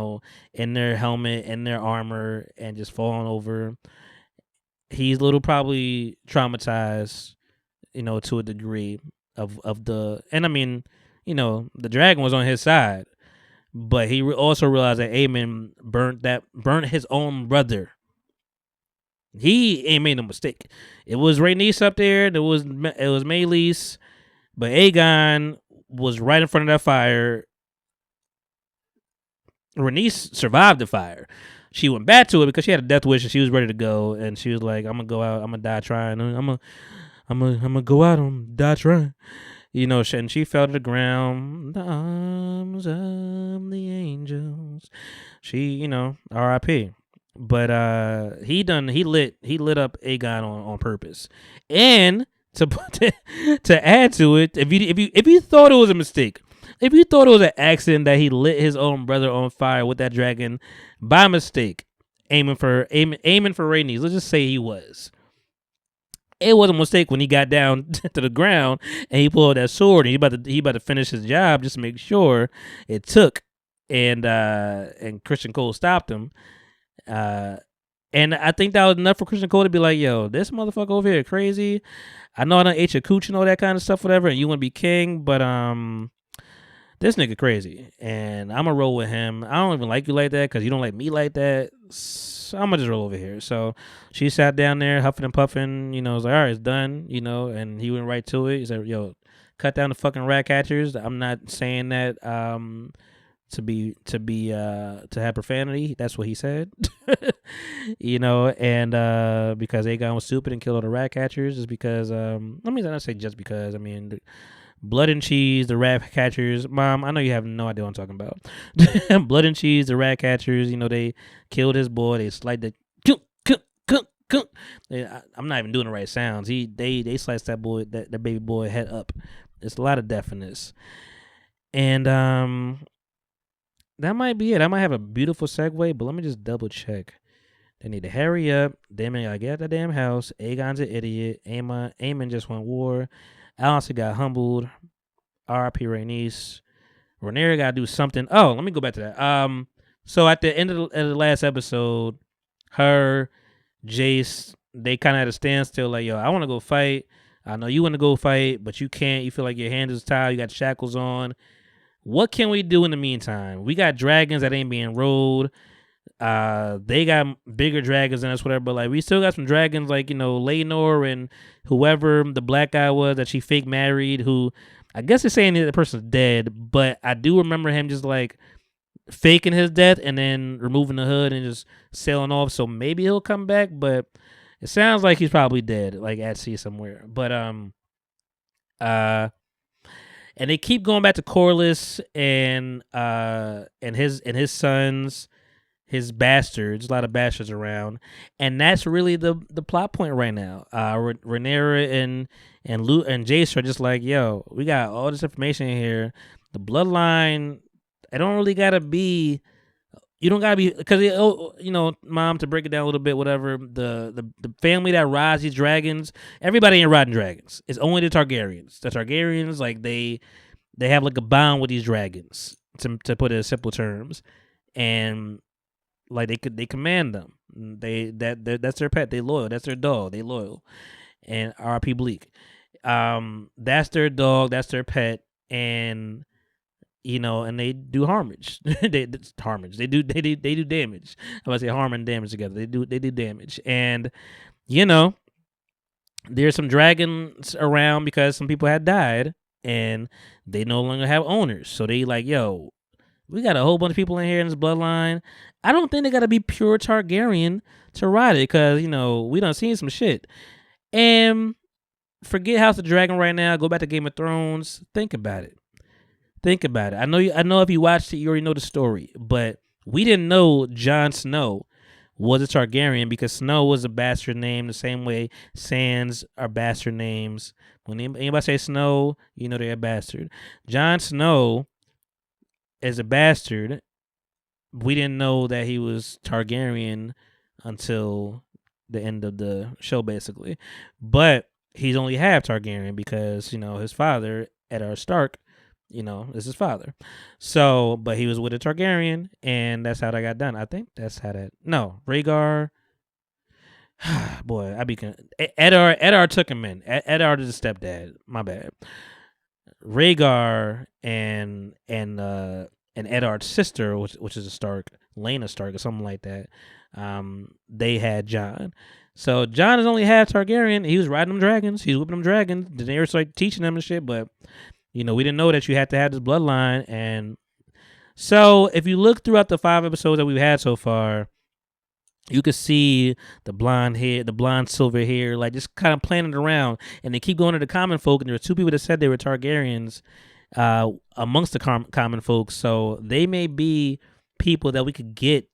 their helmet, in their armor, and just falling over. He's a little probably traumatized, to a degree of the... And I mean, the dragon was on his side. But he also realized that Aemon burnt his own brother. He ain't made no mistake. It was Rhaenys up there. It was Maylis, but Aegon was right in front of that fire. Rhaenys survived the fire. She went back to it because she had a death wish and she was ready to go. And she was like, "I'm gonna go out. I'm gonna die trying. I'm gonna go out and die trying." And she fell to the ground. The arms of the angels. She, R.I.P. But he lit up Aegon on purpose. And to add to it, if you thought it was a mistake, if you thought it was an accident that he lit his own brother on fire with that dragon by mistake, aiming for Rhaenys, let's just say he was. It was a mistake when he got down to the ground and he pulled that sword and he about to finish his job just to make sure it took, and Christian Cole stopped him. And I think that was enough for Christian Cole to be like, yo, this motherfucker over here crazy. I know I done ate your cooch and all that kind of stuff, whatever, and you want to be king, but this nigga crazy, and I'm gonna roll with him. I don't even like you like that because you don't like me like that. So I'm gonna just roll over here. So she sat down there, huffing and puffing. Was like, all right, it's done. And he went right to it. He said, yo, cut down the fucking rat catchers. I'm not saying that to have profanity. That's what he said. And because Aegon was stupid and killed all the rat catchers, just because not say just because. I mean, Blood and Cheese, the rat catchers. Mom, I know you have no idea what I'm talking about. Blood and Cheese, the rat catchers. They killed his boy. They sliced the. I'm not even doing the right sounds. They sliced that boy, that baby boy head up. It's a lot of deafness, and that might be it. I might have a beautiful segue, but let me just double check. They need to hurry up. They may gotta get out the damn house. Aegon's an idiot. Aemon just won war. Alicent got humbled. R.I.P. Rhaenys. Rhaenyra got to do something. Oh, let me go back to that. So at the end of the last episode, her, Jace, they kind of had a standstill. Like, yo, I want to go fight. I know you want to go fight, but you can't. You feel like your hands is tied. You got shackles on. What can we do in the meantime? We got dragons that ain't being rode. They got bigger dragons than us, whatever, but like we still got some dragons like, Laenor and whoever the black guy was that she fake married, who I guess they're saying the person's dead, but I do remember him just like faking his death and then removing the hood and just sailing off. So maybe he'll come back, but it sounds like he's probably dead, like at sea somewhere. But and they keep going back to Corlys and his sons, his bastards, a lot of bastards around, and that's really the plot point right now. Rhaenyra and Jace are just like, yo, we got all this information here. The bloodline, it don't really gotta be. You don't gotta be, because Mom, to break it down a little bit, whatever. The family that rides these dragons, everybody ain't riding dragons. It's only the Targaryens. The Targaryens, like they have like a bond with these dragons, to put it in simple terms, and like they command them. That's their pet. They loyal. That's their dog. They loyal. And R.P. Bleak. That's their dog. That's their pet. And and they do harmage. Harmage. They do damage. I was say harm and damage together. They do damage. And there's some dragons around because some people had died and they no longer have owners. So they like, yo, we got a whole bunch of people in here in this bloodline. I don't think they got to be pure Targaryen to ride it, because, we done seen some shit. And forget House of Dragon right now. Go back to Game of Thrones. Think about it. I know if you watched it, you already know the story. But we didn't know Jon Snow was a Targaryen because Snow was a bastard name the same way Sands are bastard names. When anybody say Snow, they're a bastard. Jon Snow is a bastard. We didn't know that he was Targaryen until the end of the show, basically. But he's only half Targaryen because, his father, Eddard Stark, is his father. So, but he was with a Targaryen, and that's how that got done. I think that's how that... No, Rhaegar... Boy, Eddard took him in. Eddard is a stepdad. My bad. Rhaegar and Eddard's sister, which is a Stark, Lena Stark or something like that, they had Jon. So Jon is only half Targaryen. He was riding them dragons. He's whipping them dragons. Daenerys like teaching them and shit. But we didn't know that you had to have this bloodline. And so if you look throughout the 5 episodes that we've had so far, you could see the blonde hair, the blonde silver hair, like just kind of planted around. And they keep going to the common folk. And there were 2 people that said they were Targaryens amongst the common folks. So they may be people that we could get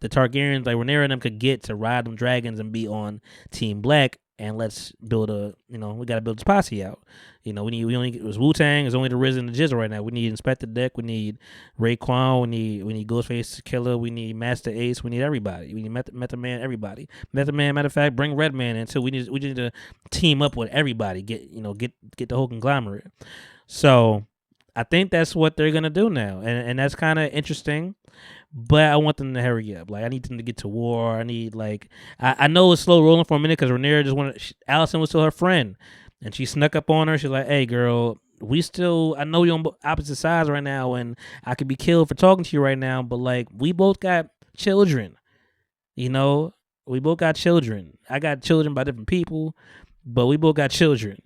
the Targaryens, like Rhaenyra and them, could get to ride them dragons and be on Team Black. And let's build we got to build this posse out. We only it was Wu-Tang, it's only the Riz and the Jizzle right now. We need Inspector Deck, we need Raekwon, we need Ghostface Killer, we need Master Ace, we need everybody. We need Method Man, everybody. Method Man, matter of fact, bring Redman in too. We need to team up with everybody. Get the whole conglomerate. So I think that's what they're gonna do now, and that's kind of interesting. But I want them to hurry up. Like, I need them to get to war. I need, I know it's slow rolling for a minute because Rhaenyra just wanted, Alicent was still her friend. And she snuck up on her. She's like, hey, girl, I know you're on opposite sides right now, and I could be killed for talking to you right now, but, we both got children. We both got children. I got children by different people, but we both got children.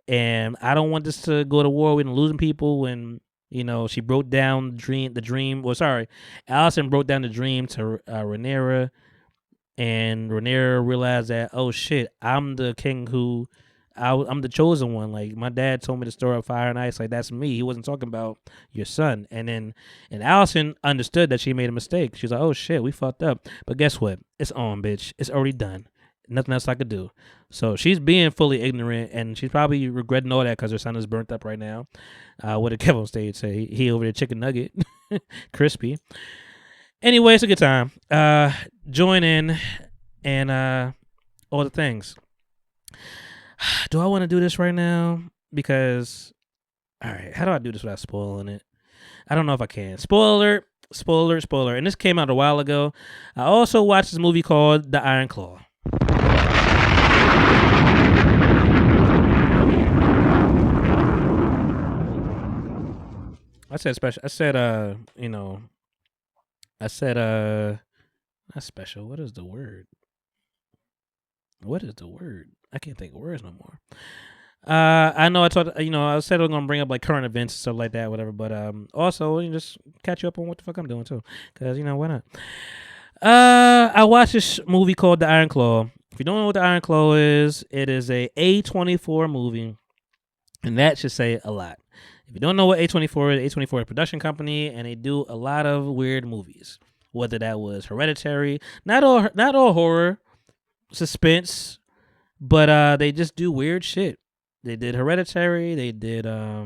And I don't want this to go to war with losing people when... she broke down the dream. Well, sorry, Alicent broke down the dream to Rhaenyra, and Rhaenyra realized that, oh shit, I'm the king I'm the chosen one. Like, my dad told me the story of Fire and Ice. Like, that's me. He wasn't talking about your son. And Alicent understood that she made a mistake. She's like, oh shit, we fucked up. But guess what? It's on, bitch. It's already done. Nothing else I could do. So she's being fully ignorant, and she's probably regretting all that because her son is burnt up right now. What did Kevin on stage say? He over there chicken nugget, crispy. Anyway, it's a good time. Join in and all the things. Do I want to do this right now? Because, all right, how do I do this without spoiling it? I don't know if I can. Spoiler. And this came out a while ago. I also watched this movie called The Iron Claw. I said special. I said not special. What is the word? I can't think of words no more. I know I said I was gonna bring up current events and stuff like that, whatever. But also just catch you up on what the fuck I'm doing too, because why not? I watched this movie called The Iron Claw. If you don't know what The Iron Claw is, it is a A24 movie, and that should say a lot. If you don't know what A24 is, A24 is a production company, and they do a lot of weird movies. Whether that was Hereditary, not all horror, suspense, but they just do weird shit. They did Hereditary. They did I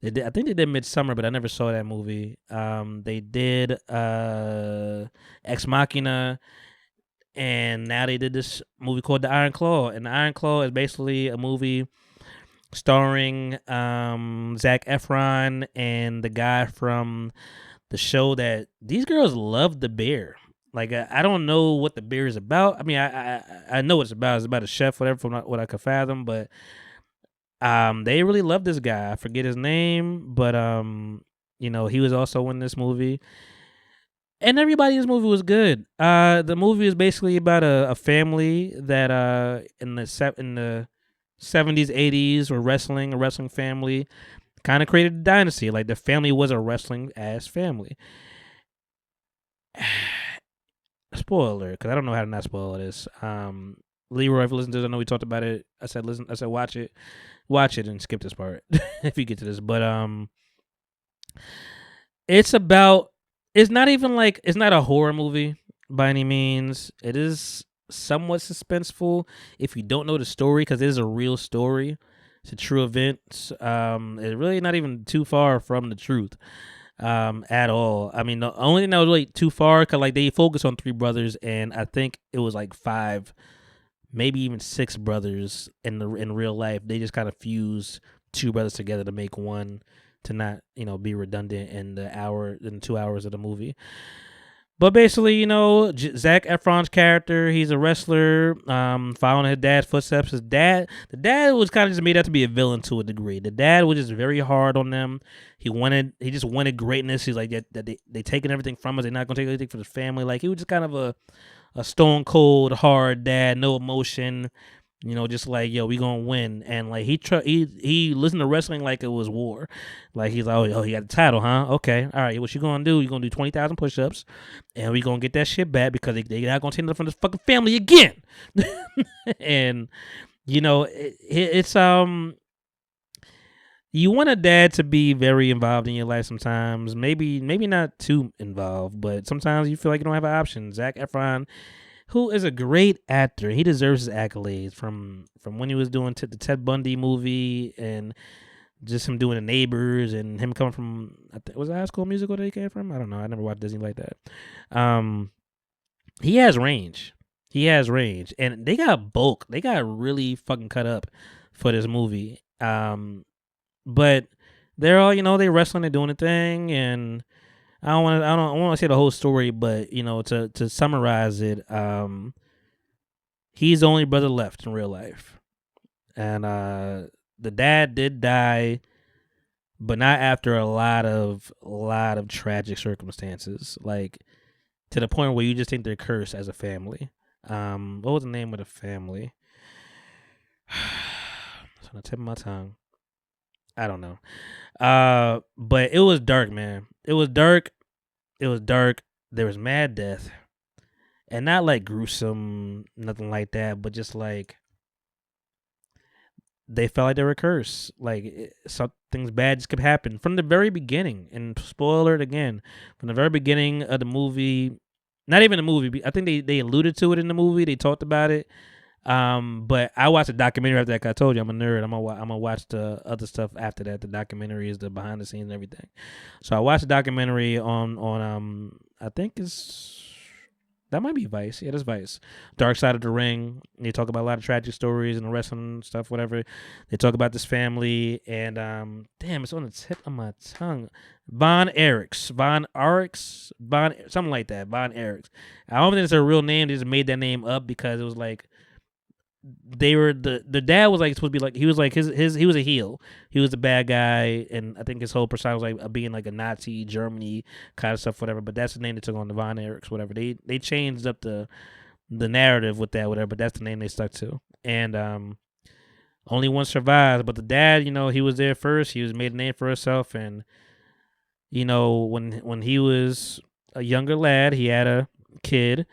think they did Midsummer, but I never saw that movie. They did Ex Machina, and now they did this movie called The Iron Claw. And The Iron Claw is basically a movie starring Zac Efron and the guy from the show that these girls love, The Bear. Like, I don't know what The Bear is about. I mean, I know what it's about. It's about a chef, whatever, from what I could fathom. But they really love this guy. I forget his name, but he was also in this movie. And everybody in this movie was good. The movie is basically about a family that in the 70s, 80s were a wrestling family, kind of created a dynasty. Like, the family was a wrestling ass family. Spoiler, because I don't know how to not spoil this. Leroy, if you listen to this, I know we talked about it. I said watch it and skip this part if you get to this. But it's not a horror movie by any means. It is somewhat suspenseful if you don't know the story, because it is a real story. It's a true event. It's really not even too far from the truth at all. I mean, the only thing that was really too far, because they focus on 3 brothers, and I think it was 5, maybe even 6 brothers in real life. They just kind of fused 2 brothers together to make one, to not be redundant in the 2 hours of the movie. But basically, Zac Efron's character, he's a wrestler, following his dad's footsteps. The dad was kind of just made out to be a villain to a degree. The dad was just very hard on them. He just wanted greatness. He's like, that they taking everything from us. They're not going to take anything from his family. Like, he was just kind of a stone cold, hard dad, no emotion. Just like, yo, we gonna win. And he listened to wrestling like it was war. Like, he's like, oh, he got the title, huh? Okay, all right. What you gonna do? You gonna do 20,000 push-ups, and we gonna get that shit back, because they not gonna take nothing from this fucking family again. And it's you want a dad to be very involved in your life sometimes. Maybe not too involved, but sometimes you feel like you don't have an option. Zac Efron, who is a great actor, he deserves his accolades from when he was doing the Ted Bundy movie and just him doing the Neighbors and him coming from was it High School Musical that he came from? I don't know. I never watched Disney like that. He has range. He has range, and they got bulk. They got really fucking cut up for this movie. But they're all they wrestling, they're doing a thing, and I don't want to say the whole story, but to summarize it, he's the only brother left in real life, and the dad did die, but not after a lot of tragic circumstances, like to the point where you just think they're cursed as a family. What was the name of the family? It's on the tip of my tongue. I don't know. But it was dark, man. It was dark. There was mad death. And not like gruesome, nothing like that, but just like they felt like they were cursed. Like something bad just could happen from the very beginning. And spoiler it again, from the very beginning of the movie, not even the movie. I think they alluded to it in the movie. They talked about it. But I watched a documentary after that. 'Cause I told you I'm a nerd. I'm gonna watch the other stuff after that. The documentary is the behind the scenes and everything. So I watched a documentary on I think that might be Vice. Yeah, that's Vice. Dark Side of the Ring. They talk about a lot of tragic stories and the wrestling stuff, whatever. They talk about this family and damn, it's on the tip of my tongue. Von Erichs, something like that. Von Erichs. I don't think it's a real name. They just made that name up because it was like they were the dad was like supposed to be like he was like he was a heel. He was the bad guy, and I think his whole persona was like being like a Nazi Germany kind of stuff, whatever. But that's the name they took on, the Von Erichs, whatever. They changed up the narrative with that, whatever. But that's the name they stuck to, and only one survived. But the dad, he was there first. He was made a name for himself, and when he was a younger lad, he had a kid,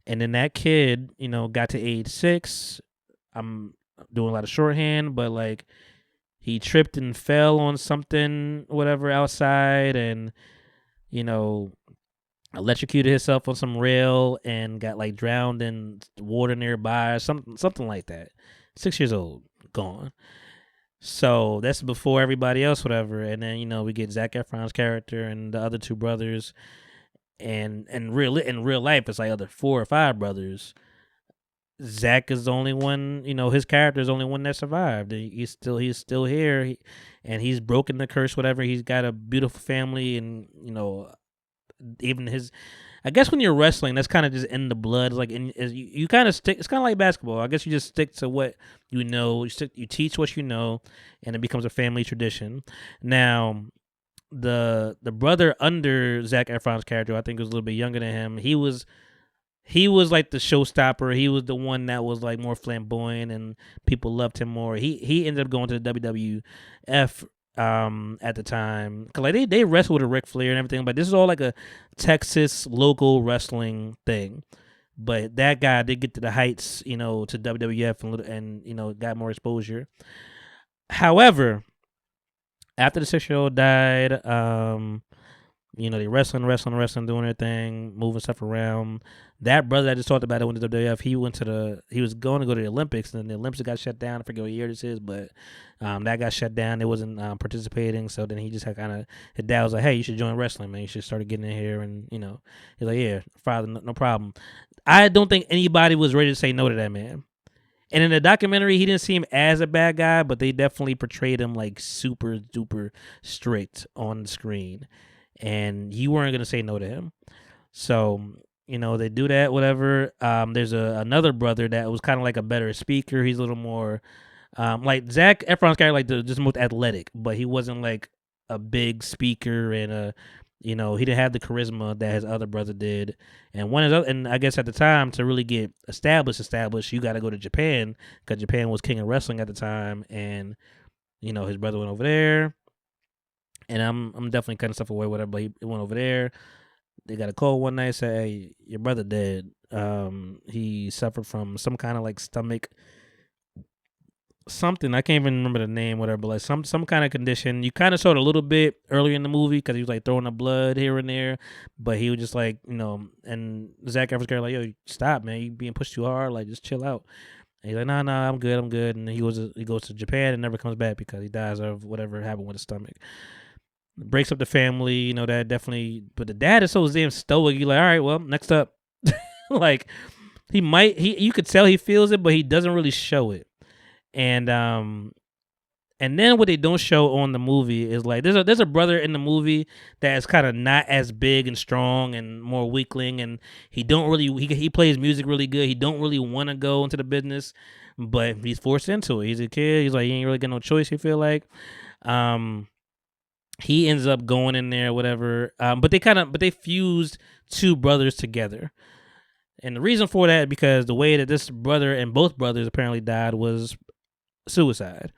and then that kid, got to age 6. I'm doing a lot of shorthand, but like he tripped and fell on something, whatever, outside, and electrocuted himself on some rail and got like drowned in water nearby, or something like that. 6 years old, gone. So that's before everybody else, whatever. And then we get Zac Efron's character and the other 2 brothers, and in real life it's like other 4 or 5 brothers. Zach is the only one, his character is the only one that survived. He's still here, and he's broken the curse. Whatever, he's got a beautiful family, and even his. I guess when you're wrestling, that's kind of just in the blood. Like, you kind of stick. It's kind of like basketball. I guess you just stick to what you know. You teach what you know, and it becomes a family tradition. Now, the brother under Zac Efron's character, I think was a little bit younger than him. He was like the showstopper. He was the one that was like more flamboyant and people loved him more. He ended up going to the WWF at the time. Cause like they wrestled with Ric Flair and everything, but this is all like a Texas local wrestling thing. But that guy did get to the heights, to WWF and got more exposure. However, after the 6-year-old died, they wrestling, doing their thing, moving stuff around. That brother I just talked about that went to WWF. He was going to go to the Olympics, and then the Olympics got shut down. I forget what year this is, but that got shut down. It wasn't participating, so then he just had his dad was like, "Hey, you should join wrestling, man. You should start getting in here." And he's like, "Yeah, father, no problem." I don't think anybody was ready to say no to that man. And in the documentary, he didn't seem as a bad guy, but they definitely portrayed him like super duper strict on the screen. And you weren't going to say no to him. So, they do that, whatever. There's another brother that was kind of like a better speaker. He's a little more, like Zac Efron's character, like just most athletic, but he wasn't like a big speaker and he didn't have the charisma that his other brother did. And I guess at the time to really get established, you got to go to Japan because Japan was king of wrestling at the time. And, his brother went over there. And I'm definitely cutting stuff away, whatever. But he went over there. They got a call one night, say, "Hey, your brother dead. He suffered from some kind of like stomach something. I can't even remember the name, whatever. But like some kind of condition. You kind of showed a little bit earlier in the movie because he was like throwing the blood here and there, but he was just like And Zac Efron's character like, yo, stop, man, you being pushed too hard. Like, just chill out. And he's like, nah, I'm good. And he goes to Japan and never comes back because he dies of whatever happened with his stomach. Breaks up the family, that definitely. But the dad is so damn stoic. You're like, all right, well, next up. Like, you could tell he feels it, but he doesn't really show it. And then what they don't show on the movie is like there's a brother in the movie that is kind of not as big and strong and more weakling, and he plays music really good. He don't really want to go into the business, but he's forced into it. He's a kid. He's like, he ain't really got no choice. He feel like, he ends up going in there, whatever. But they fused two brothers together. And the reason for that is because the way that this brother and both brothers apparently died was suicide.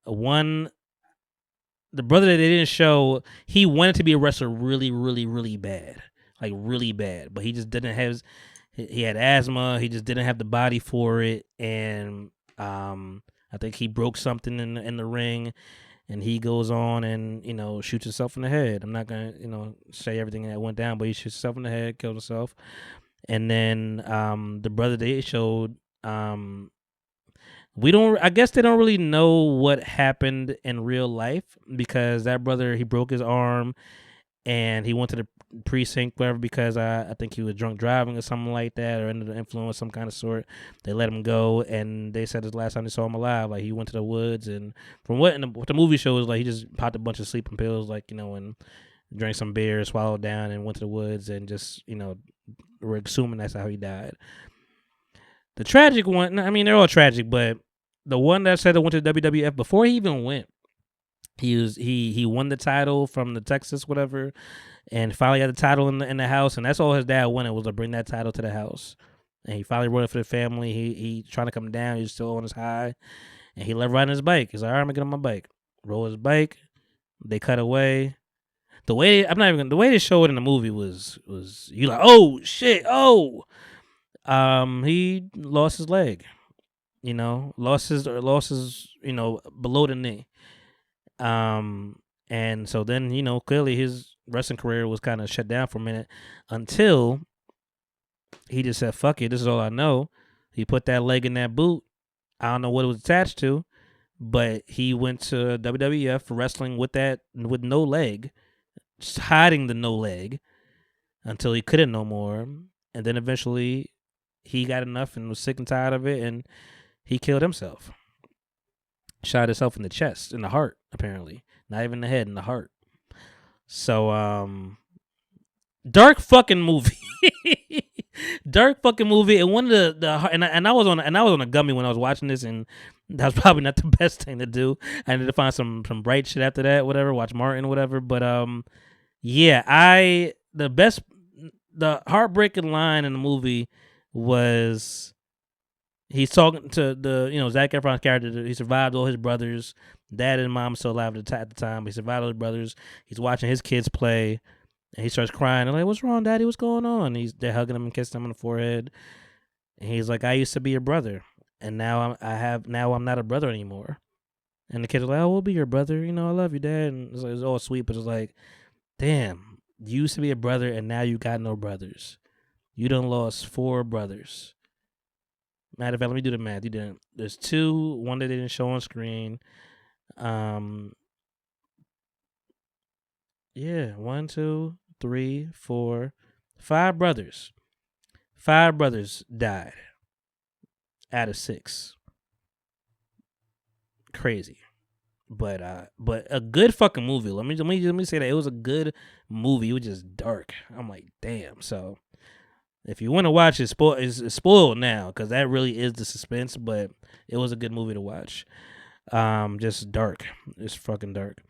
The brother that they didn't show, he wanted to be a wrestler really, really, really bad. Like, really bad. But he just didn't have... He had asthma. He just didn't have the body for it. And I think he broke something in the ring. And he goes on and, shoots himself in the head. I'm not going to, say everything that went down, but he shoots himself in the head, killed himself. And then the brother they showed... I guess they don't really know what happened in real life because that brother, he broke his arm and he went to the precinct, whatever, because I think he was drunk driving or something like that, or under the influence, some kind of sort. They let him go, and they said the last time they saw him alive, like he went to the woods, and from what the movie shows, like he just popped a bunch of sleeping pills, like, and drank some beer, swallowed down, and went to the woods, and just, we're assuming that's how he died. The tragic one, I mean, they're all tragic, but the one that said that went to WWF, before he even went, he won the title from the Texas, whatever, and finally got the title in the house, and that's all his dad wanted, was to bring that title to the house. And he finally wrote it for the family. He trying to come down, he's still on his high, and he left riding his bike. He's like, all right, I'm gonna get on my bike. Roll his bike. They cut away. The way they show it in the movie was you like, oh shit, oh. He lost his leg, lost his below the knee. And so then, clearly his wrestling career was kind of shut down for a minute until he just said, fuck it, this is all I know. He put that leg in that boot. I don't know what it was attached to, but he went to WWF for wrestling with no leg, just hiding the no leg until he couldn't no more. And then eventually he got enough and was sick and tired of it, and he killed himself. Shot himself in the chest, in the heart, apparently. Not even the head, in the heart. So, dark fucking movie. Dark fucking movie. And one of I was on a gummy when I was watching this, and that was probably not the best thing to do. I needed to find some bright shit after that, whatever, watch Martin, whatever. But yeah, the heartbreaking line in the movie was he's talking to the Zac Efron's character. He survived all his brothers. Dad and mom still alive at the time. He survived all his brothers. He's watching his kids play, and he starts crying. I'm like, "What's wrong, Daddy? What's going on?" They're hugging him and kissing him on the forehead. And he's like, "I used to be your brother, and now I'm not a brother anymore." And the kids are like, "Oh, we'll be your brother. I love you, Dad." And it's all sweet, but it's like, damn, you used to be a brother, and now you got no brothers. You done lost 4 brothers. Matter of fact, let me do the math. You didn't. There's 2, one that they didn't show on screen. Yeah, 1, 2, 3, 4, 5 brothers. 5 brothers died out of 6. Crazy. But a good fucking movie. Let me say that it was a good movie. It was just dark. I'm like, damn. So if you want to watch it, it's spoiled now because that really is the suspense. But it was a good movie to watch. Just dark. It's fucking dark.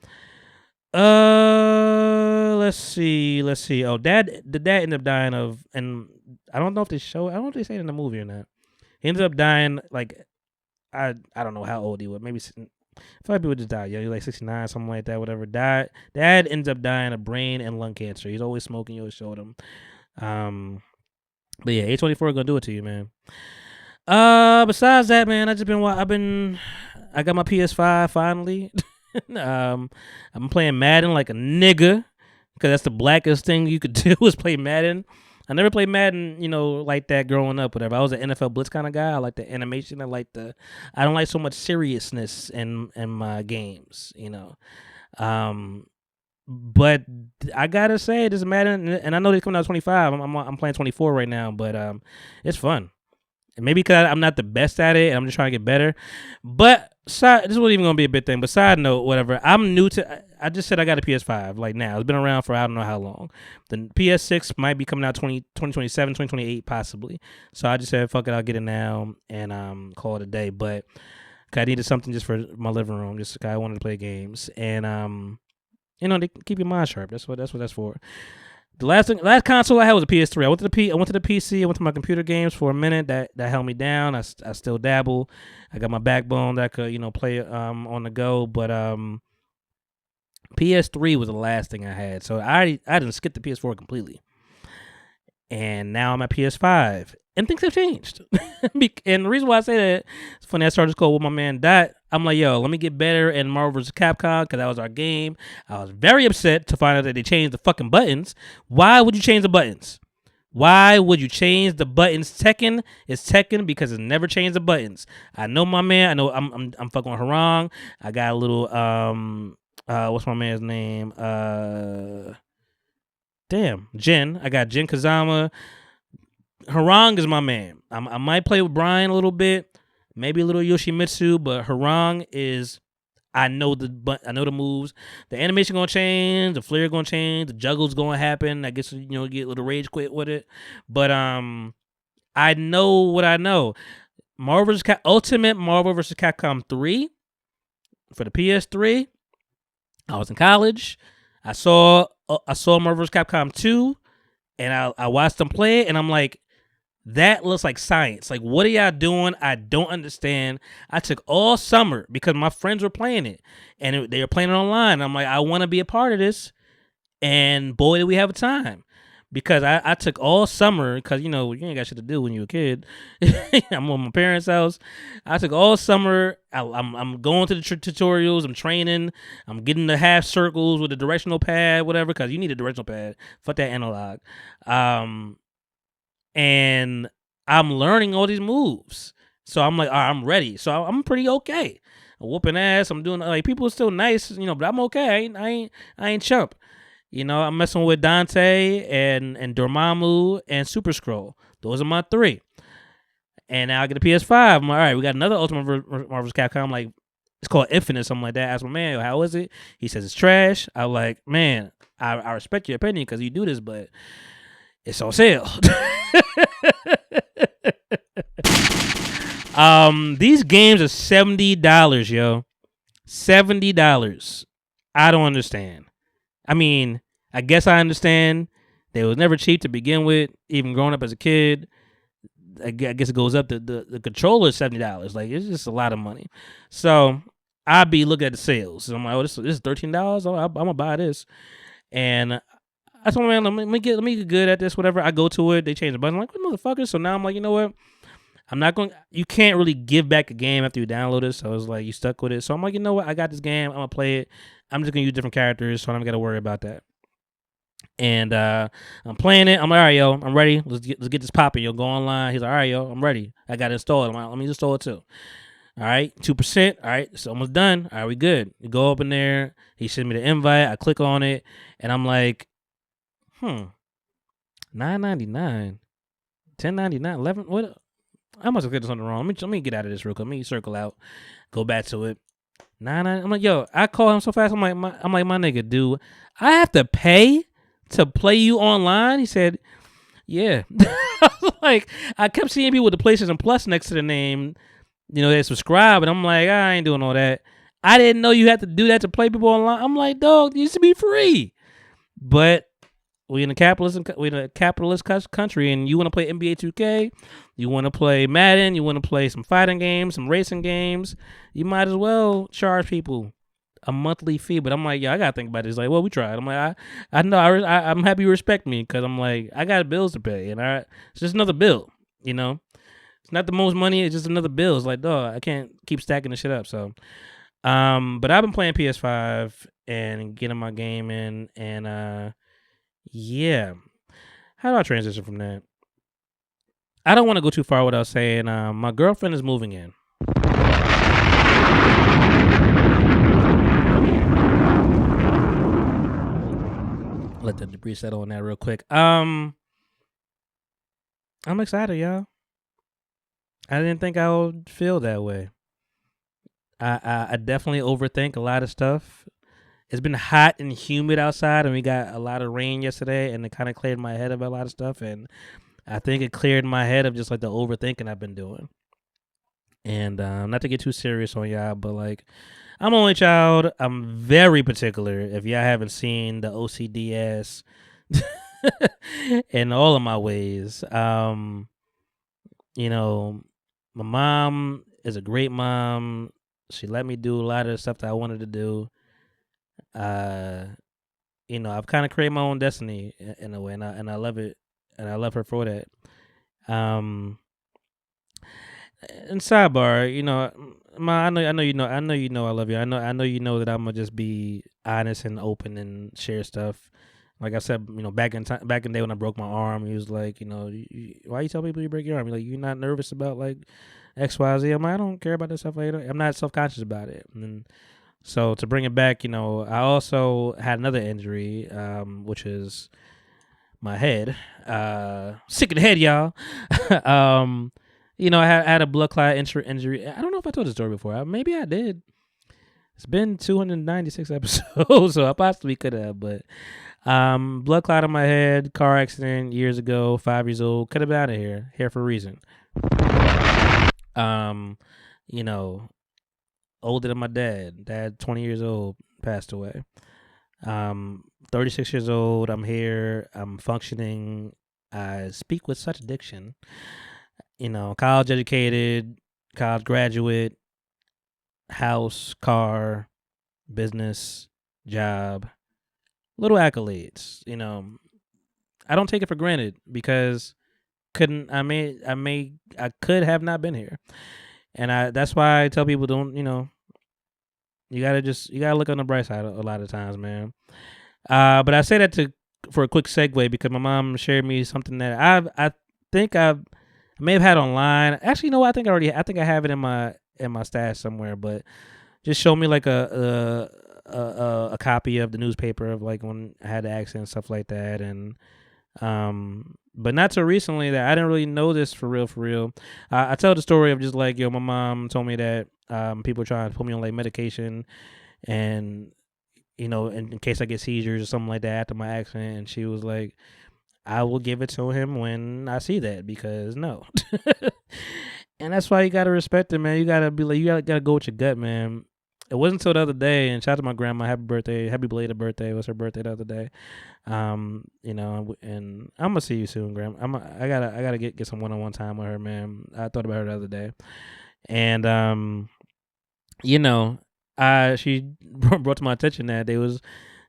Let's see. Oh, the dad ended up dying of, and I don't know if they say it in the movie or not. He ended up dying like I don't know how old he was. Maybe 5 people just died. Yeah, he was like 69, something like that. Whatever. Dad ends up dying of brain and lung cancer. He's always smoking. You always showed him. But yeah, A24 gonna do it to you, man. Besides that, man, I've I got my PS5 finally. I'm playing Madden like a nigga because that's the blackest thing you could do is play Madden. I never played Madden, like that growing up, whatever. I was an NFL Blitz kind of guy. I like the animation. I don't like so much seriousness in my games, But I gotta say, this Madden, and I know they coming out 25. I'm playing 24 right now, but it's fun. Maybe because I'm not the best at it, and I'm just trying to get better. But this wasn't even gonna be a big thing. But side note, whatever. I'm new to. I just said I got a PS5 like now. It's been around for I don't know how long. The PS6 might be coming out 2027, 2028 possibly. So I just said fuck it, I'll get it now and call it a day. But I needed something just for my living room, just because I wanted to play games and they keep your mind sharp. That's what that's for. The last console I had was a PS3. I went to the PC. I went to my computer games for a minute. That held me down. I still dabble. I got my backbone that I could play on the go. But PS3 was the last thing I had. So I didn't skip the PS4 completely. And now I'm at PS5. And things have changed. And the reason why I say that, it's funny, I started this call with my man Dot. I'm like, yo, let me get better in Marvel vs. Capcom because that was our game. I was very upset to find out that they changed the fucking buttons. Why would you change the buttons? Why would you change the buttons? Tekken is Tekken because it never changed the buttons. I know my man. I know I'm fucking with Harang. I got a little what's my man's name? Jin. I got Jin Kazama. Harang is my man. I might play with Brian a little bit, maybe a little Yoshimitsu, but Harang is. I know the moves. The animation gonna change. The flare gonna change. The juggle's gonna happen. I guess get a little rage quit with it, but I know what I know. Ultimate Marvel vs. Capcom 3 for the PS3. I was in college. I saw Marvel vs. Capcom 2, and I watched them play it, and I'm like, that looks like science. Like, what are y'all doing? I don't understand. I took all summer because my friends were playing it, and they were playing it online. I'm like, I want to be a part of this, and boy, did we have a time. Because I took all summer, because, you ain't got shit to do when you're a kid. I'm on my parents' house. I took all summer. I'm going to the tutorials. I'm training. I'm getting the half circles with the directional pad, whatever, because you need a directional pad. Fuck that analog. And I'm learning all these moves. So I'm like, all right, I'm ready. So I'm pretty okay. I'm whooping ass. I'm doing, people are still nice, but I'm okay. I ain't chump. I'm messing with Dante and Dormammu and Super Scroll. Those are my three. And now I get a PS5. I'm like, all right, we got another Ultimate Marvel's Capcom. Like, it's called Infinite, something like that. I asked my man, how is it? He says it's trash. I'm like, man, I respect your opinion because you do this, but it's on sale. These games are $70, yo. $70. I don't understand. I mean, I guess I understand. They was never cheap to begin with, even growing up as a kid. I guess it goes up. The controller is $70. Like, it's just a lot of money. So I'd be looking at the sales. And I'm like, oh, this is $13. Oh, I'm gonna buy this. And I told my man, let me get good at this. Whatever. I go to it. They change the button. I'm like, what motherfucker? So now I'm like, you know what? I'm not going. You can't really give back a game after you download it. So it's like you stuck with it. So I'm like, you know what? I got this game. I'm gonna play it. I'm just gonna use different characters, so I don't gotta worry about that. And I'm playing it. I'm like, all right, yo, I'm ready. Let's get this popping. Yo, go online. He's like, all right, yo, I'm ready. I got to install it. I'm like, let me install it too. All right, 2%. All right, it's almost done. All right, we good. You go up in there. He sent me the invite. I click on it, and I'm like, $9.99, $10.99, $11. What? I must have clicked something wrong. Let me get out of this real quick. Let me circle out. Go back to it. $9.99. I'm like, yo, I call him so fast. I'm like, my nigga, dude, I have to pay to play you online? He said, yeah. I was like, I kept seeing people with the PlayStation Plus next to the name, they subscribe, and I'm like, I ain't doing all that. I didn't know you had to do that to play people online. I'm like, dog, it used to be free. But we're in a capitalist country, and you want to play NBA 2K, you want to play Madden, you want to play some fighting games, some racing games, you might as well charge people a monthly fee. But I'm like, yeah, I gotta think about this. Like, well, we tried. I'm like, I know, I'm happy you respect me, because I'm like, I got bills to pay, and it's just another bill, It's not the most money. It's just another bill. It's like, dog, I can't keep stacking the shit up. So, but I've been playing PS5 and getting my game in, and yeah. How do I transition from that? I don't want to go too far without saying my girlfriend is moving in. Let the debris settle on that real quick. I'm excited, y'all. I didn't think I would feel that way. I definitely overthink a lot of stuff. It's been hot and humid outside, and we got a lot of rain yesterday, and it kind of cleared my head of a lot of stuff, and I think it cleared my head of just like the overthinking I've been doing. And not to get too serious on y'all, but like, I'm only child. I'm very particular. If y'all haven't seen the OCD ass in all of my ways, you know, my mom is a great mom. She let me do a lot of the stuff that I wanted to do. You know, I've kind of created my own destiny in a way, and I love it, and I love her for that. And sidebar, you know, Ma, I know you know I love you. I know you know that I'm gonna just be honest and open and share stuff. Like I said, you know, back in the day when I broke my arm, he was like, you know, why you tell people you break your arm? You're like, you're not nervous about like X, Y, Z. I'm like, I don't care about that stuff. Like, I'm not self conscious about it. And so to bring it back, you know, I also had another injury, which is my head. Sick of the head, y'all. You know, I had a blood clot injury. I don't know if I told this story before. Maybe I did. It's been 296 episodes, so I possibly could have. But blood clot on my head, car accident years ago, 5 years old. Could have been out of here for a reason. You know, older than my dad. Dad, 20 years old, passed away. 36 years old. I'm here. I'm functioning. I speak with such diction. You know, college educated, college graduate, house, car, business, job, little accolades. You know, I don't take it for granted because I could have not been here, and that's why I tell people don't. You know, you gotta look on the bright side a lot of times, man. But I say that for a quick segue because my mom shared me something that I think I may have had online. Actually, no, I think I have it in my stash somewhere. But just show me like a copy of the newspaper of like when I had the accident and stuff like that, and but not so recently that I didn't really know this for real. I tell the story of just like, yo, my mom told me that people were trying to put me on like medication, and you know, in case I get seizures or something like that after my accident, and she was like, I will give it to him when I see that, because no. And that's why you gotta respect it, man. You gotta be like, you gotta go with your gut, man. It wasn't until the other day, and shout out to my grandma, happy belated birthday. It was her birthday the other day. You know, and I'm gonna see you soon, grandma. I gotta get some one-on-one time with her, man. I thought about her the other day, and you know, she brought to my attention that they was,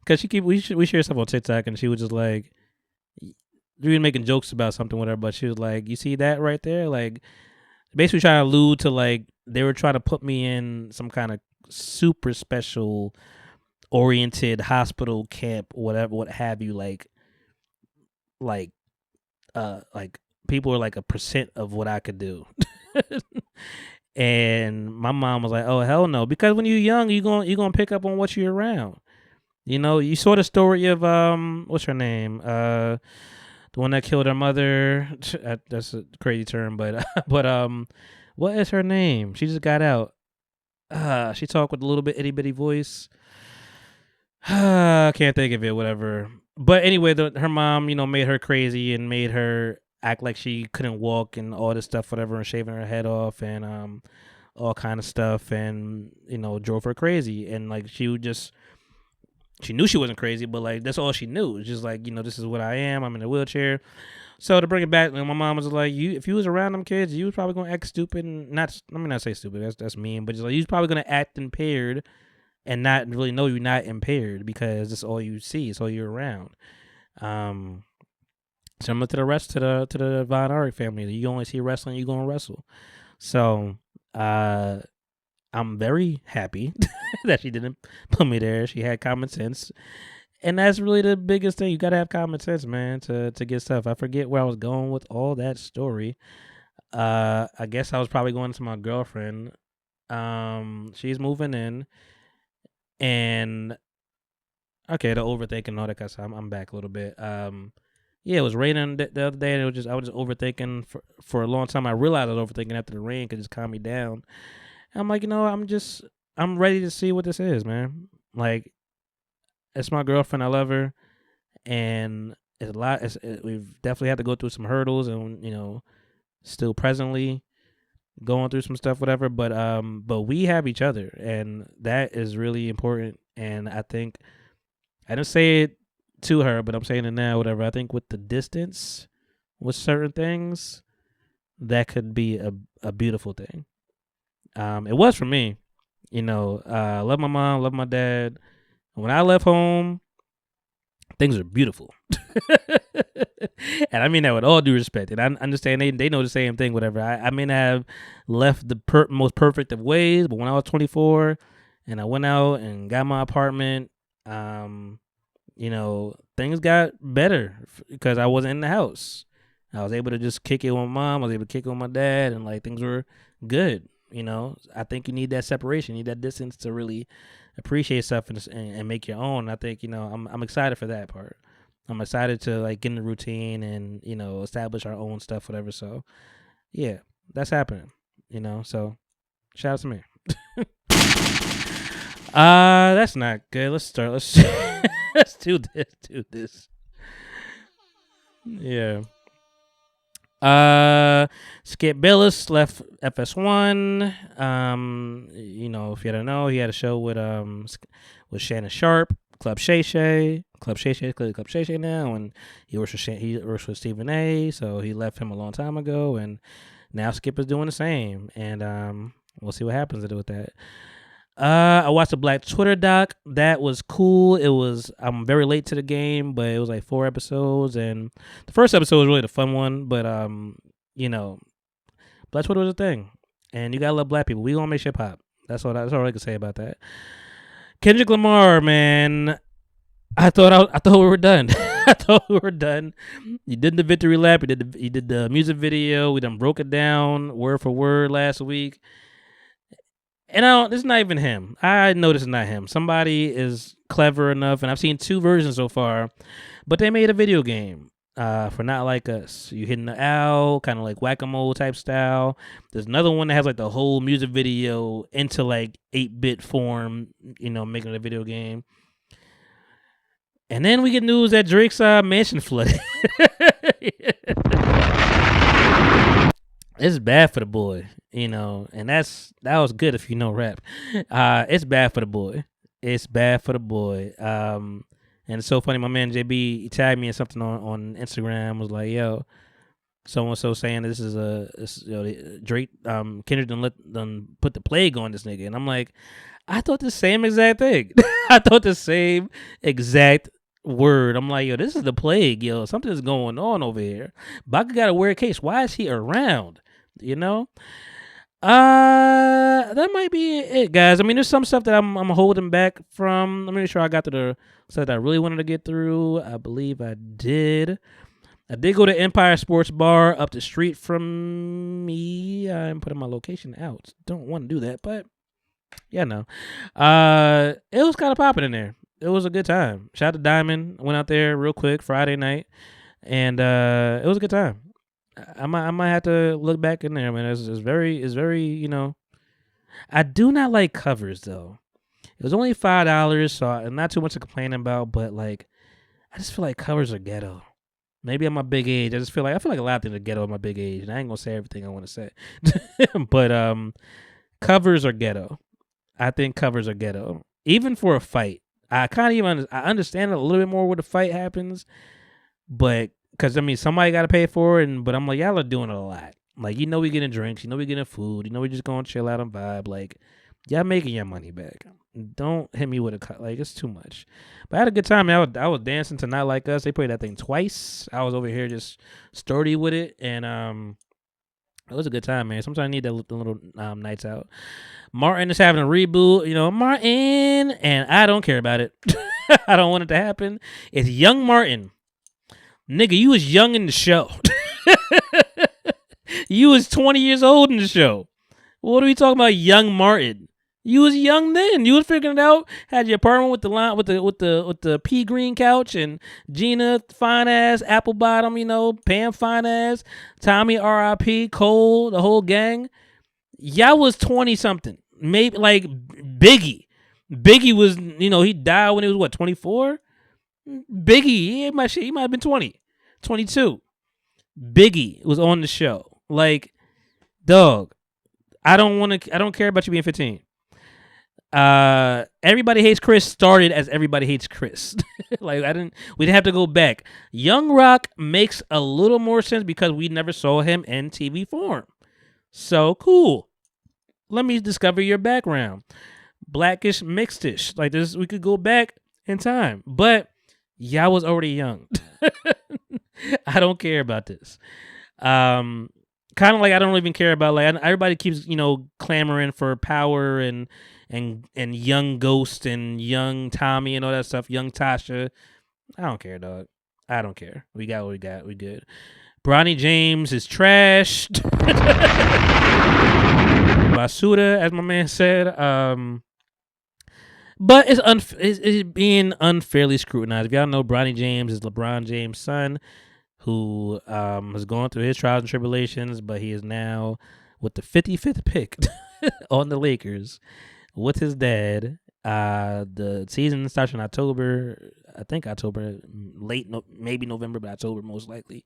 because we share stuff on TikTok, and she was just like, we were making jokes about something, whatever, but she was like, you see that right there? Like, basically trying to allude to like, they were trying to put me in some kind of super special oriented hospital camp, whatever, what have you, like people are like 1% of what I could do. And my mom was like, oh hell no, because when you're young, you're gonna pick up on what you're around. You know, you saw the story of what's her name, the one that killed her mother. That's a crazy term, but what is her name? She just got out. She talked with a little bit itty bitty voice. I can't think of it. Whatever. But anyway, her mom, you know, made her crazy and made her act like she couldn't walk and all this stuff, whatever, and shaving her head off and all kind of stuff, and you know, drove her crazy. And like she knew she wasn't crazy, but like that's all she knew. It's just like, you know, this is what I am. I'm in a wheelchair. So to bring it back, my mom was like, if you was around them kids, you was probably gonna act stupid. And not say stupid. That's mean, but just like, you was probably gonna act impaired and not really know you're not impaired because that's all you see. It's all you're around. Similar to the rest to the Von Erich family. You only see wrestling, you gonna wrestle. So I'm very happy that she didn't put me there. She had common sense. And that's really the biggest thing. You gotta have common sense, man, to get stuff. I forget where I was going with all that story. I guess I was probably going to my girlfriend. She's moving in, and okay, the overthinking and all that kind of stuff. I'm back a little bit. Yeah, it was raining the other day, and I was just overthinking for a long time. I realized I was overthinking after the rain could just calm me down. And I'm like, I'm ready to see what this is, man. Like, it's my girlfriend. I love her, and it's a lot. We've definitely had to go through some hurdles, and still presently going through some stuff, whatever. But we have each other, and that is really important. And I think I didn't say it to her, but I'm saying it now, whatever. I think with the distance, with certain things, that could be a beautiful thing. It was for me. I love my mom, love my dad. When I left home, things are beautiful. And I mean that with all due respect. And I understand they know the same thing, whatever. I may not have left the most perfect of ways, but when I was 24 and I went out and got my apartment, things got better because I wasn't in the house. I was able to just kick it with my mom. I was able to kick it with my dad, and like things were good. I think you need that separation, you need that distance to really appreciate stuff and make your own. I think I'm excited for that part. I'm excited to like get in the routine and establish our own stuff, whatever. So yeah, that's happening. So shout out to me. That's not good. Let's start. Let's do this. Yeah. Skip Bayless left FS1. If you don't know, he had a show with Shannon Sharp, Club Shay Shay. Club Shay Shay is clearly Club Shay Shay now, and he works with Stephen A. So he left him a long time ago, and now Skip is doing the same. And we'll see what happens to do with that. I watched a Black Twitter doc. That was cool. I'm very late to the game, but it was like 4 episodes, and the first episode was really the fun one. But Black Twitter was a thing, and you gotta love black people. We gonna make shit pop. That's all I can say about that. Kendrick Lamar, man, I thought we were done. I thought we were done. You did the victory lap. You did the music video. We done broke it down word for word last week. And this is not even him. I know this is not him. Somebody is clever enough, and I've seen 2 versions so far, but they made a video game for Not Like Us. You hitting the owl, kind of like whack-a-mole type style. There's another one that has like the whole music video into like 8-bit form, making it a video game. And then we get news that Drake's mansion flooded. It's bad for the boy, and that was good if you know rap. It's bad for the boy. It's bad for the boy. And it's so funny. My man JB, he tagged me in something on Instagram. Was like, yo, so and so saying this is Drake. Kendrick done put the plague on this nigga, and I'm like, I thought the same exact thing. I thought the same exact word. I'm like, yo, this is the plague, yo. Something's going on over here. Baka got a weird case. Why is he around? That might be it, guys. I mean, there's some stuff that I'm holding back from. Let me make sure I got to the stuff that I really wanted to get through. I believe I did. I did go to Empire Sports Bar up the street from me. I'm putting my location out. Don't want to do that, but yeah, no. It was kind of popping in there. It was a good time. Shout out to Diamond. I went out there real quick Friday night, and it was a good time. I might have to look back in there, man. It's very, I do not like covers though. It was only $5, so not too much to complain about. But like, I just feel like covers are ghetto. Maybe at my big age, I feel like a lot of things are ghetto at my big age, and I ain't gonna say everything I want to say. But covers are ghetto. I think covers are ghetto, even for a fight. I understand a little bit more where the fight happens, but. Because, somebody got to pay for it, but I'm like, y'all are doing it a lot. Like, we getting drinks, we getting food, we just going to chill out and vibe. Like, y'all making your money back. Don't hit me with a cut. Like, it's too much. But I had a good time. Man. I was dancing to Not Like Us. They played that thing twice. I was over here just sturdy with it, and it was a good time, man. Sometimes I need that little nights out. Martin is having a reboot, Martin, and I don't care about it. I don't want it to happen. It's young Martin. Nigga, you was young in the show. You was 20 years old in the show. What are we talking about, young Martin? You was young then. You was figuring it out. Had your apartment with the line with the pea green couch and Gina fine ass, Apple Bottom, Pam fine ass, Tommy R.I.P., Cole, the whole gang. Y'all was 20 something. Maybe like Biggie. Biggie was, he died when he was 24? Biggie, he might have been 20, 22. Biggie was on the show. Like, dog, I don't care about you being 15. Everybody Hates Chris started as Everybody Hates Chris. We didn't have to go back. Young Rock makes a little more sense because we never saw him in TV form. So cool. Let me discover your background. Blackish, mixedish. Like this, we could go back in time. But y'all was already young. I don't care about this. Kind of like I don't even care about everybody keeps clamoring for Power and young Ghost and young Tommy and all that stuff, young Tasha. I don't care, dog. I don't care. We got what we got. We good. Bronny James is trash. Basuda, as my man said. But it's being unfairly scrutinized. If y'all know, Bronny James is LeBron James' son, who has gone through his trials and tribulations, but he is now with the 55th pick on the Lakers with his dad. The season starts in October. I think October, maybe November, but October most likely.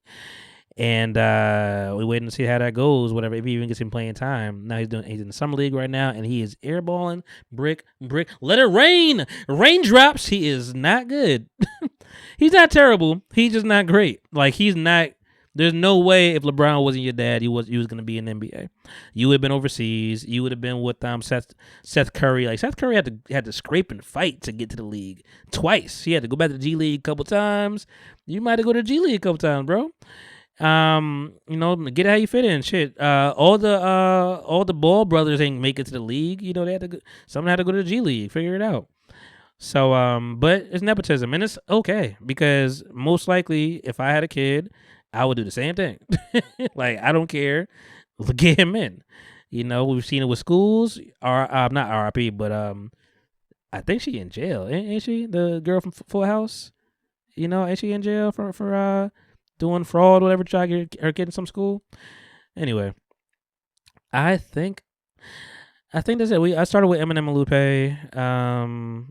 And we're waiting to see how that goes, whatever, if he even gets him playing time. Now he's in the summer league right now, and he is airballing, brick. Let it rain. Raindrops. He is not good. He's not terrible. He's just not great. Like, he's not. There's no way if LeBron wasn't your dad, he was going to be in the NBA. You would have been overseas. You would have been with Seth Curry. Like, Seth Curry had to scrape and fight to get to the league twice. He had to go back to the G League a couple times. You might have go to the G League a couple times, bro. Get how you fit in. Shit. All the Ball brothers ain't make it to the league. They had to go, some had to go to the G League. Figure it out. So, but it's nepotism, and it's okay because most likely, if I had a kid, I would do the same thing. Like, I don't care. Get him in. We've seen it with schools. Not RIP, but I think she in jail, ain't she? The girl from Full House. Ain't she in jail for doing fraud, whatever, try to get her kid in some school? Anyway, I think that's it. I started with Eminem and Lupe.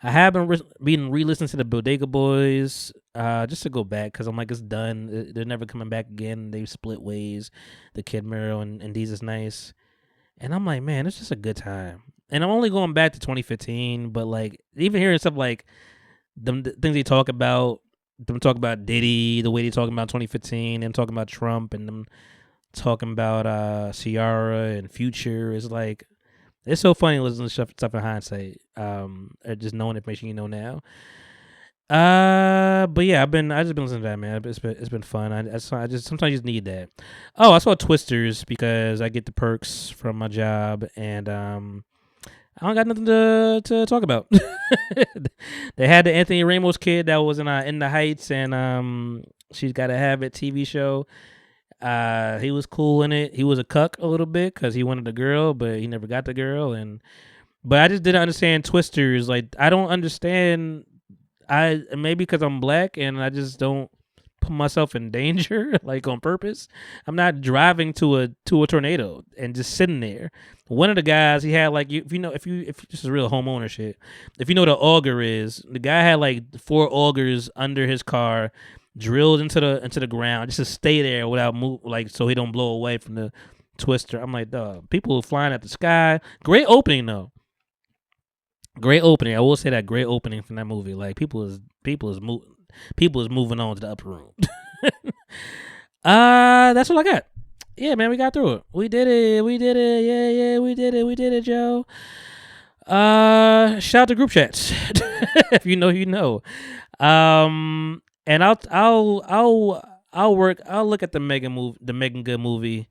I have been re-listening to the Bodega Boys just to go back because I'm like, it's done. They're never coming back again. They've split ways. The Kid Mero and Deez is Nice. And I'm like, man, it's just a good time. And I'm only going back to 2015, but like even hearing stuff like the things they talk about, them talking about Diddy, the way they talking about 2015, them talking about Trump, and them talking about Ciara and Future is like, it's so funny listening to stuff in hindsight. Just knowing information you know now. But yeah, I just been listening to that, man. It's been fun. I just sometimes you just need that. Oh, I saw Twisters because I get the perks from my job, and I don't got nothing to talk about. They had the Anthony Ramos kid that was in the Heights, and She's Gotta Have It TV show. He was cool in it. He was a cuck a little bit because he wanted a girl, but he never got the girl. But I just didn't understand Twisters. Like, I don't understand. Maybe because I'm black and I just don't put myself in danger, like on purpose. I'm not driving to a tornado and just sitting there. One of the guys, he had like, if this is real homeowner shit, if you know what an auger is, the guy had like 4 augers under his car, drilled into the ground just to stay there without move, like so he don't blow away from the twister. I'm like, dog, people flying at the sky. Great opening though. Great opening. I will say that, great opening from that movie. Like people is moving on to the upper room. That's all I got. Yeah, man, we got through it. We did it. Yeah, we did it, Joe. Shout out to group chats. If you know, you know. And I'll look at the Megan Good movie.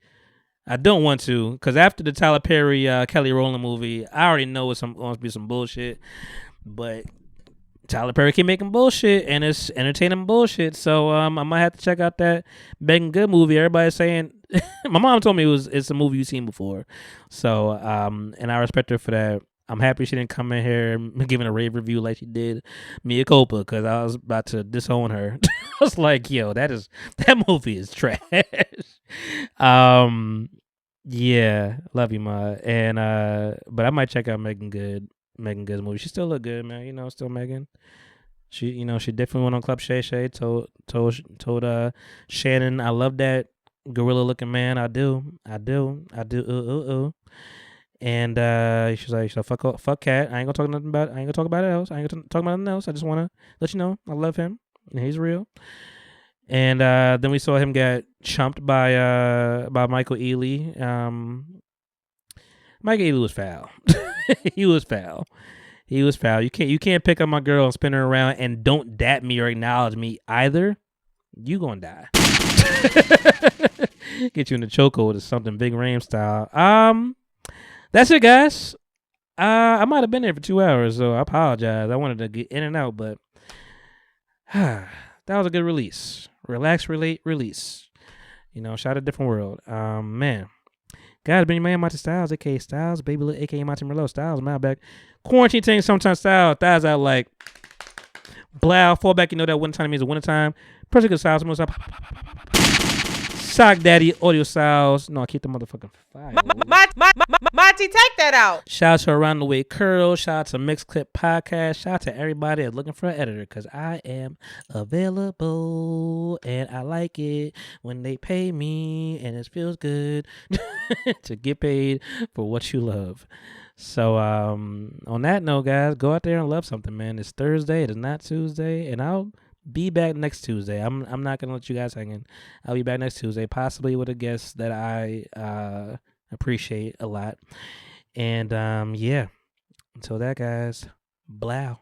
I don't want to, because after the Tyler Perry Kelly Rowland movie, I already know it's going to be some bullshit. But Tyler Perry keep making bullshit, and it's entertaining bullshit. So I might have to check out that Megan Good movie. Everybody's saying, my mom told me it's a movie you've seen before. So and I respect her for that. I'm happy she didn't come in here giving a rave review like she did Mia Culpa, because I was about to disown her. I was like, yo, that movie is trash. Yeah, love you, Ma. And but I might check out Megan Good's movie. She still look good, man. You know, still Megan. She definitely went on Club Shay Shay. Told Shannon, I love that gorilla looking man. I do. And she's like, fuck Cat. I ain't gonna talk about it else. I ain't gonna talk about nothing else. I just wanna let you know I love him and he's real. And then we saw him get chumped by Michael Ealy. Michael Ealy was foul. He was foul. You can't pick up my girl and spin her around and don't dap me or acknowledge me either. You gonna die. Get you in the chokehold or something, Big Ram style. That's it, guys. I might have been there for 2 hours, so I apologize. I wanted to get in and out, but that was a good release. Relax, relate, release. You know, shout out a different world. Man. Guys, been your man, Monty Styles, a.k.a. Styles, Baby Lit, a.k.a. Monty Merlot. Styles, my back. Quarantine thing, sometimes style. Thighs out like, blow, fall back. You know that winter time means a winter time. Pressure good styles. Sock Daddy, Audio Styles. No, I keep the motherfucking fire. Monty, take that out. Shout out to Around the Way Curl. Shout out to Mixed Clip Podcast. Shout out to everybody that's looking for an editor, because I am available and I like it when they pay me, and it feels good to get paid for what you love. So on that note, guys, go out there and love something, man. It's Thursday. It is not Tuesday, and I'll be back next Tuesday. I'm not gonna let you guys hang in. I'll be back next Tuesday, possibly with a guest that I appreciate a lot. And yeah, until that, guys, blow.